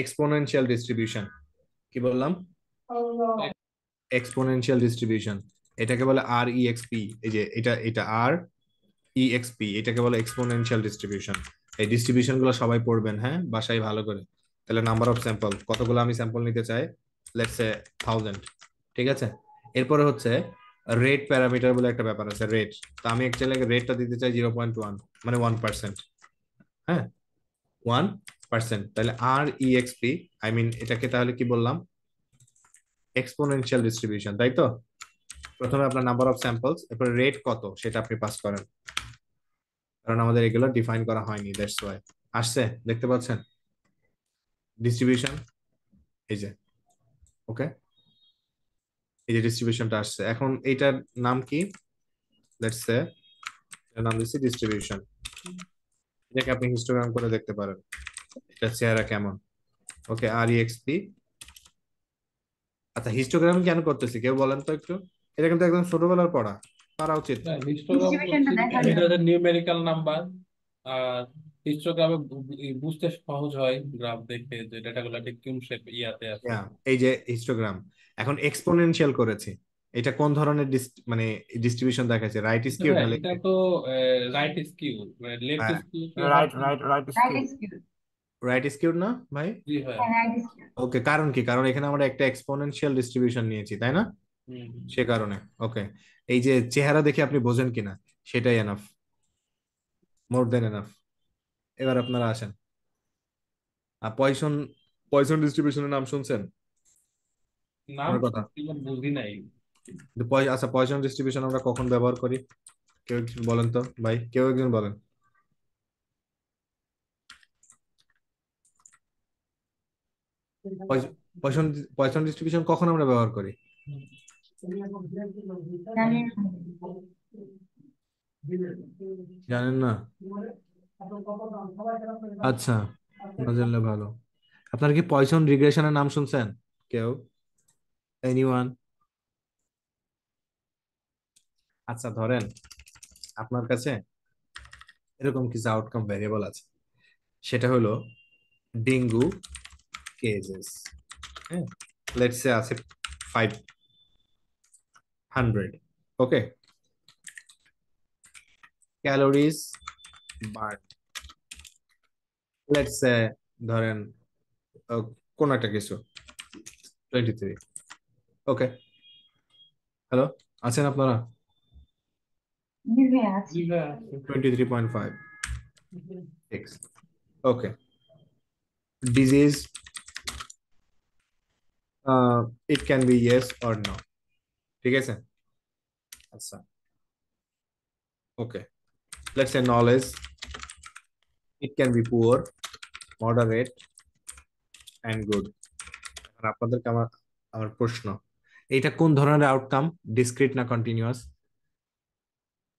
এক্সপোনেনশিয়াল ডিস্ট্রিবিউশন। কি বললাম? এক্সপোনেনশিয়াল ডিস্ট্রিবিউশন, এটাকে বলে আর ইএক্সপি। এই যে এটা এটা আর ইএক্সপি, এটাকে বলে এক্সপোনেনশিয়াল ডিস্ট্রিবিউশন। এই ডিস্ট্রিবিউশন গুলো সবাই পড়বেন, হ্যাঁ, বাসায় ভালো করে। তাহলে নাম্বার অফ স্যাম্পল, কতগুলো আমি স্যাম্পল নিতে চাই? লেটস সে 1000, ঠিক আছে। এরপরে হচ্ছে রেট প্যারামিটার বলে একটা ব্যাপার আছে, রেট। তো আমি অ্যাকচুয়ালি রেটটা দিতে চাই 0.1, মানে 1%। হ্যাঁ, 1%। তাহলে আর ইএক্সপি, আই মিন এটাকে তাহলে কি বললাম? এক্সপোনেনশিয়াল ডিস্ট্রিবিউশন, তাই তো। প্রথমে আপনার নাম্বার অফ স্যাম্পলস, এরপরে রেট কত সেটা আপনি পাস করেন, কারণ আমাদের এগুলো ডিফাইন করা হয়নি, দ্যাটস ওয়াই। আসছে, দেখতে পাচ্ছেন ডিস্ট্রিবিউশন, এই যে। ওকে, এই যে ডিস্ট্রিবিউশনটা আসছে। এখন এইটার নাম কি? লেটস সে এর নাম দিচ্ছি ডিস্ট্রিবিউশন। এটাকে আপনি হিস্টোগ্রাম করে দেখতে পারেন এটা চেহারা কেমন। ওকে, আর ইএক্সপি। আচ্ছা, হিস্টোগ্রাম কেন করতেছি কেউ বলেন তো একটু? এটা কিন্তু একদম ছোটবেলার পড়া, পারা উচিত। হিস্টোগ্রাম ডিস্ট্রিবিউশনটা করছি, দেখার এটা জন্য। হচ্ছে নিউমেরিক্যাল নাম্বার। আর হিস্টোগ্রামে বুঝতে সহজ হয় গ্রাফ দেখে যে ডেটাগুলো ঠিক কোন শেপ ইয়াতে আছে। হ্যাঁ, এই যে হিস্টোগ্রাম এখন এক্সপোনেনশিয়াল করেছি, এটা কোন ধরনের মানে ডিস্ট্রিবিউশন দেখাচ্ছে, রাইট কিন্তু স্কিউ ভাই না এটা লেফট? তো রাইট স্কিউ, মানে লেফট হ্যাঁ, স্কিউ কি হওয়ার right right right right skill. Skew. Right skew না ভাই? জি ভাই। হ্যাঁ, রাইট স্কিউ। ওকে, কারণ কি? কারণ এখানে আমরা একটা এক্সপোনেনশিয়াল ডিস্ট্রিবিউশন নিয়েছি, তাই না? হুম। সে কারণে। ওকে, এই যে চেহারা দেখে আপনি বোঝেন কিনা সেটাই এনাফ, মোর দেন এনাফ। এবার আপনারা আসেন। আর পয়সন, পয়সন ডিস্ট্রিবিউশনের নাম শুনছেন? নাম আমার কথা, শুনছি, but বুঝি নাই। কিন্তু আচ্ছা, পয়সন ডিস্ট্রিবিউশন আমরা কখন ব্যবহার করি? কেউ একজন বলেন তো ভাই, কেউ একজন বলেন। পয়সন, পয়সন ডিস্ট্রিবিউশন কখন আমরা ব্যবহার করি? জানি না। জানেন না? আচ্ছা, না জানলে ভালো। আপনারা কি পয়সন রিগ্রেশনের নাম শুনছেন কেউ? এনিওয়ান? আচ্ছা, ধরেন আপনার কাছে এরকম কিছু আউটকাম ভ্যারিয়েবল আছে, সেটা হলো ডেঙ্গু কেজেস। হ্যাঁ, লেটস সে আছে 500। ওকে, ক্যালোরিজ বার্ন লেটস সে, ধরেন আহ, কোন একটা কিছু 23। ওকে, হ্যালো, আছেন আপনারা? জি ভাই আছে। জি ভাই। 23.5 x। Okay, disease, it can be yes or no. ঠিক আছে? আচ্ছা, okay, let's say knowledge, it can be poor, moderate and good. এখন আপনাদেরকে আমার আমার প্রশ্ন, এইটা কোন ধরনের আউটকাম, ডিসক্রিট না continuous?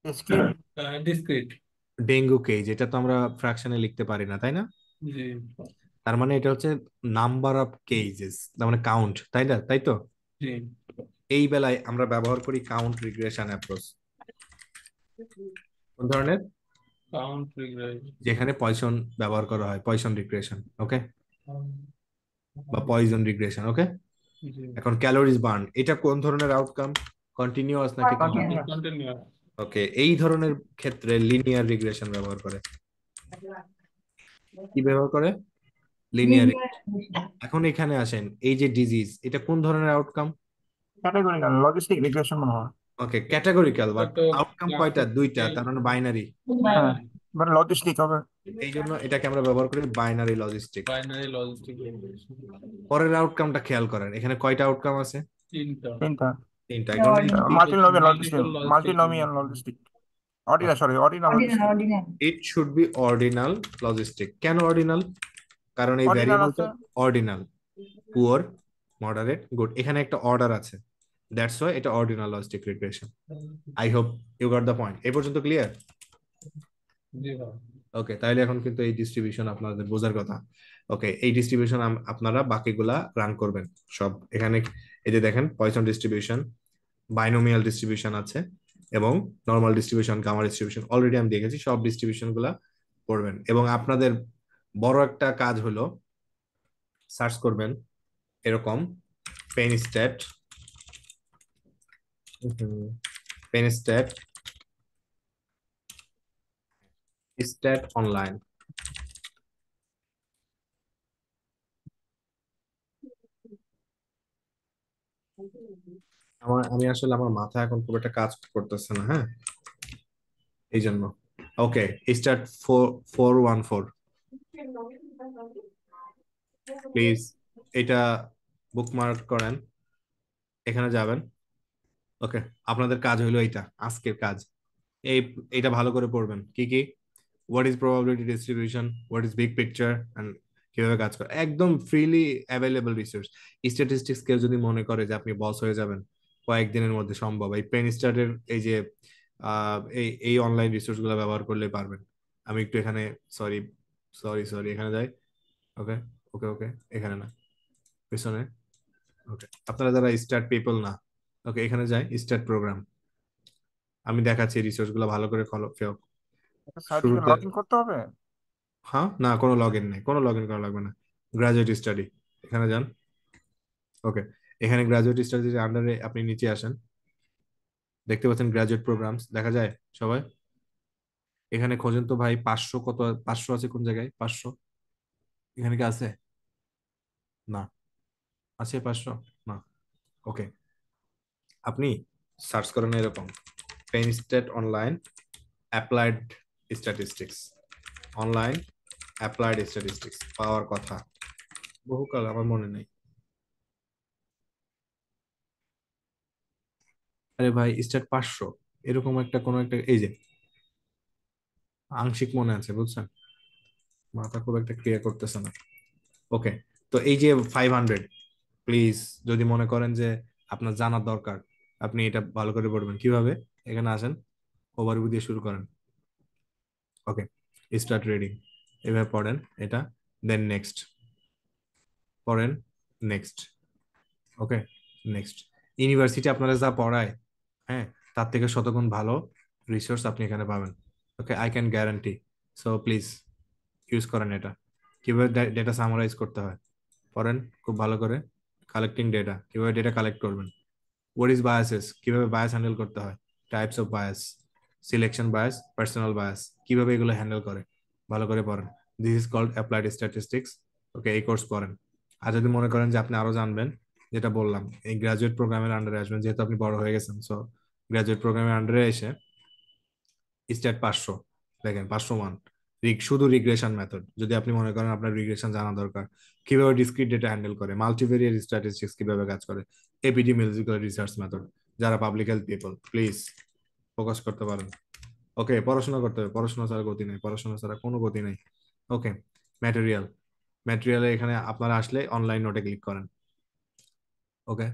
Skill. Discrete. Dengue case, এটা তো আমরা ফ্র্যাকশনে লিখতে পারি না, তাই না? জি। তার মানে এটা হচ্ছে নাম্বার অফ কেজেস, তার মানে কাউন্ট, তাই না? তাই তো? জি। এই বেলায় আমরা ব্যবহার করি কাউন্ট রিগ্রেশন অ্যাপ্রোচ। কোন ধরনের? Count regress. যেখানে পয়সন ব্যবহার করা হয়, পয়সন রিগ্রেশন। ওকে, বা পয়জন রিগ্রেশন। ওকে, জি। এখন ক্যালোরিজ বার্ন, এটা কোন ধরনের আউটকাম, কন্টিনিউয়াস নাকি কাউন্ট? কন্টিনিউয়াস। কন্টিনিউ। ওকে, এই ধরনের ক্ষেত্রে লিনিয়ার রিগ্রেশন ব্যবহার করে। কি ব্যবহার করে? লিনিয়ার। লিনিয়ার। এখন এখানে আসেন, এই যে ডিজিজ, এটা কোন ধরনের আউটকাম? ক্যাটাগরিক্যাল লজিস্টিক রিগ্রেশন মনে হয়। ওকে, ক্যাটাগরিক্যাল, এটা বাট তো আউটকাম কয়টা? দুইটা, ক্লাসিক্যাল। তার মানে বাইনারি। হ্যাঁ, বাট লজিস্টিক হবে। এই জন্য এটাকে আমরা ব্যবহার করি binary logistic. Binary logistic regression. পরের আউটকামটা খেয়াল করেন, এখানে কয়টা আউটকাম আছে? তিনটা। তিনটা। তিনটা। এখন multinomial logistic, multiple logistic multinomial logistic, ordinal, sorry ordinal ordinal. Logistic. Ordinal. It should be ordinal logistic. কেন অর্ডিনাল? কারণ এই অর্ডিনাল ভ্যারিয়েবলটা আছে। অর্ডিনাল, পুয়ার, মডারেট, গুড, এখানে একটা অর্ডার আছে, দ্যাটস ওয়াই এটা ordinal logistic regression. I hope you got the point. এই পর্যন্ত ক্লিয়ার? জি ভাই। ওকে, তাহলে এখন কিন্তু এই ডিস্ট্রিবিউশন আপনাদের বোঝার কথা। ওকে, এই ডিস্ট্রিবিউশন আপনারা বাকিগুলা রান করবেন সব। এখানে এই যে দেখেন, পয়সন ডিস্ট্রিবিউশন, বাইনোমিয়াল ডিস্ট্রিবিউশন আছে, এবং normal distribution, gamma distribution already আমি দেখেছি। সব ডিস্ট্রিবিউশন গুলা পড়বেন, এবং আপনাদের বড় একটা কাজ হলো সার্চ করবেন এরকম pen stat, pen stat, stat online. আমি আসলে আমার মাথা এখন খুব একটা কাজ করতেছে না, হ্যাঁ, এই জন্য। ওকে, স্টার্ট 414 প্লিজ, এটা বুকমার্ক করেন, এখানে যাবেন। ওকে, আপনাদের কাজ হলো এইটা, আজকের কাজ। এই এটা ভালো করে পড়বেন। কি কি? What is probability distribution, what is big picture, and কিভাবে কাজ করে, একদম ফ্রিলি অ্যাভেলেবল রিসোর্স। স্ট্যাটিস্টিক্স কেউ যদি মনে করে যে আপনি বস হয়ে যাবেন কয়েকদিনের মধ্যে, সম্ভব। এই পেন স্টার্টের এই যে এই এই অনলাইন রিসোর্স গুলো ব্যবহার করলে পারবেন। আমি একটু এখানে, সরি সরি, এখানে যাই। ওকে, ওকে, ওকে, এখানে না, পিছনে। ওকে, আপনারা যারা স্টার্ট পিপল না, ওকে এখানে যাই স্টার্ট প্রোগ্রাম। আমি দেখাচ্ছি রিসোর্স গুলো ভালো করে ফলো। একটা সাইটে শুরুতে লগ ইন করতে হবে? হ্যাঁ, না কোনো লগ ইন নেই, কোনো লগ ইন করা লাগবে না। গ্রাজুয়েট স্টাডি এখানে যান। ওকে, এখানে গ্রাজুয়েট স্টাডিজ আন্ডারে আপনি নিচে আসেন, দেখতে পাচ্ছেন গ্রাজুয়েট প্রোগ্রামস দেখা যায় সবাই। এখানে খোঁজেন তো ভাই 500 কত, 500 আছে কোন জায়গায়? 500 এখানে কি আছে? না। আছে 500? না। ওকে, আপনি সার্চ করেন এরকম Penn State online applied statistics, online applied statistics পাওয়ার কথা বহুকাল, আমার মনে নেই। আরে ভাই স্টার্ট 500 এরকম একটা কোন একটা, এই যে আংশিক মনে আছে বুঝছেন, মাথা খুব একটা ক্লিয়ার করতেছে না। ওকে, তো এই যে 500, প্লিজ যদি মনে করেন যে আপনার জানার দরকার, আপনি এটা ভালো করে পড়বেন কিভাবে। এখানে আসেন, ওভারভিউ দিয়ে শুরু করেন। ওকে, স্টার্ট রিডিং, এভাবে পড়েন এটা, দেন নেক্সট পড়েন, নেক্সট। ওকে, নেক্সট। ইউনিভার্সিটি আপনারা যা পড়ায়, হ্যাঁ, তার থেকে শতগুণ ভালো রিসোর্স আপনি এখানে পাবেন। Okay, I can guarantee. So please use করেন এটা। কিভাবে ডেটা সামারাইজ করতে হয় পড়েন খুব ভালো করে। কালেক্টিং ডেটা, কিভাবে ডেটা কালেক্ট করবেন। হোয়াট ইজ বায়াসেস, কিভাবে বায়াস হ্যান্ডেল করতে হয়। Types of bias, selection bias, personal bias, কিভাবে এগুলো হ্যান্ডেল করে ভালো করে পড়েন। This is called applied statistics. Okay, এই কোর্স পড়েন। আর যদি মনে করেন যে আপনি আরো জানবেন, যেটা বললাম এই গ্রাজুয়েট প্রোগ্রামের আন্ডারে আসবেন, যেহেতু আপনি বড় হয়ে গেছেন, সো গ্রাজুয়েট প্রোগ্রামের আন্ডারে এসে স্টার্ট 500, দেখেন 501 শুধু রিগ্রেশন মেথড। যদি আপনি মনে করেন আপনার রিগ্রেশন জানা দরকার, কিভাবে ডিসক্রিট ডেটা হ্যান্ডেল করে, মাল্টিভেরিয়েট স্ট্যাটিস্টিক্স কিভাবে কাজ করে, এপিডেমিওলজিক্যাল রিসার্চ মেথড, যারা public health people please focus করতে পারেন। ওকে, পড়াশোনা করতে হবে, পড়াশোনা ছাড়া গতি নেই, পড়াশোনা ছাড়া কোনো গতি নেই। ওকে, ম্যাটেরিয়াল, ম্যাটেরিয়ালে এখানে আপনারা আসলে অনলাইন নোটে ক্লিক করেন। ওকে,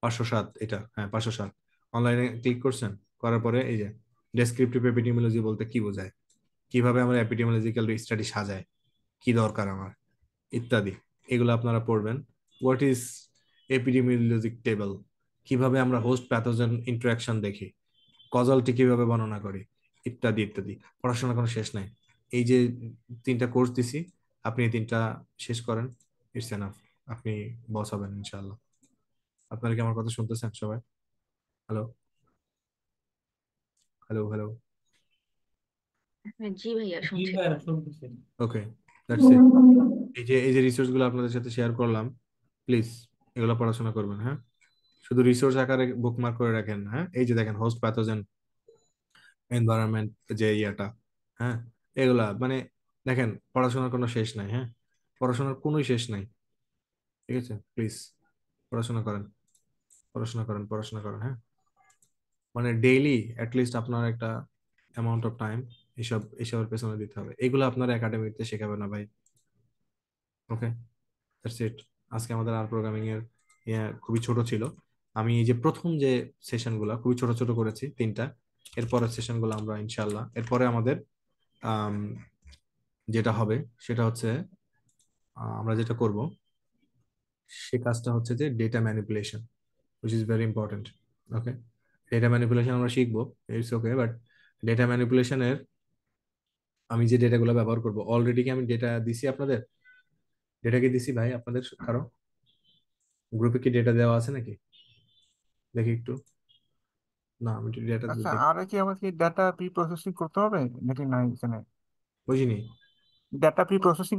507 এটা, হ্যাঁ 507 অনলাইনে ক্লিক করছেন, করার পরে এই যে ডেসক্রিপটিভ এপিডেমিওলজি বলতে কি বোঝায়, কিভাবে আমরা এপিডেমিওলজিক্যাল স্টাডি সাজায়, কি দরকার আমার, ইত্যাদি, এগুলো আপনারা পড়বেন। হোয়াট ইজ এপিডেমিওলজিক টেবল, কিভাবে আমরা হোস্ট প্যাথোজেন ইন্টারাকশন দেখি, কজালটি কিভাবে বর্ণনা করি, ইত্যাদি ইত্যাদি। পড়াশোনার কোনো শেষ নাই। এই যে 3টা কোর্স দিছি, আপনি এই 3টা শেষ করেন, ইটস এনাফ, আপনি বস হবেন ইনশাআল্লাহ। আপনারা কি আমার কথা শুনতেছেন সবাই? Hello, hello, hello. জি ভাইয়া, জি শুনছি। ভাইয়া শুনতেছি। ওকে, দ্যাটস ইট। এই যে রিসোর্স গুলো আপনাদের সাথে শেয়ার করলাম, প্লিজ এগুলো পড়াশোনা করবেন, হ্যাঁ। শুধু রিসোর্স আকারে বুকমার্ক করে রাখেন, হ্যাঁ। এই যে দেখেন হোস্ট প্যাথোজেন এনভায়রনমেন্ট, যে ইয়াটা, হ্যাঁ, এগুলা মানে দেখেন পড়াশোনার কোনো শেষ নাই, হ্যাঁ, পড়াশোনার কোনোই শেষ নাই। ঠিক আছে, প্লিজ পড়াশোনা করেন, পড়াশোনা করেন, পড়াশোনা করেন, হ্যাঁ। মানে ডেইলি অ্যাটলিস্ট আপনার একটা অ্যামাউন্ট অফ টাইম এসবের পেছনে দিতে হবে। এগুলো আপনার একাডেমিতে শেখাবে না ভাই। ওকে, দ্যাটস ইট। আজকে আমাদের আর প্রোগ্রামিং এর খুবই ছোট ছিল। আমি এই যে প্রথম যে সেশনগুলো খুবই ছোট ছোট করেছি 3টা, এরপরের সেশনগুলো আমরা ইনশাল্লাহ, এরপরে আমাদের আম, যেটা হবে সেটা হচ্ছে আমরা যেটা করব সে কাজটা হচ্ছে যে data manipulation, which is very important. Okay, data manipulation আমরা শিখবো, ইটস ওকে, বাট ডেটা ম্যানিপুলেশনের আমি যে ডেটাগুলো ব্যবহার করব, অলরেডি কি আমি ডেটা দিছি আপনাদের? ডেটা কি দিছি ভাই আপনাদের কারো গ্রুপে? কি ডেটা দেওয়া আছে নাকি? দেখি একটু। না, আমি ডেটা আচ্ছা, দেখি, আর কি আমাকে ডাটা প্রি প্রসেসিং করতে হবে নাকি নাই এখানে? বুঝিনি। Data pre processing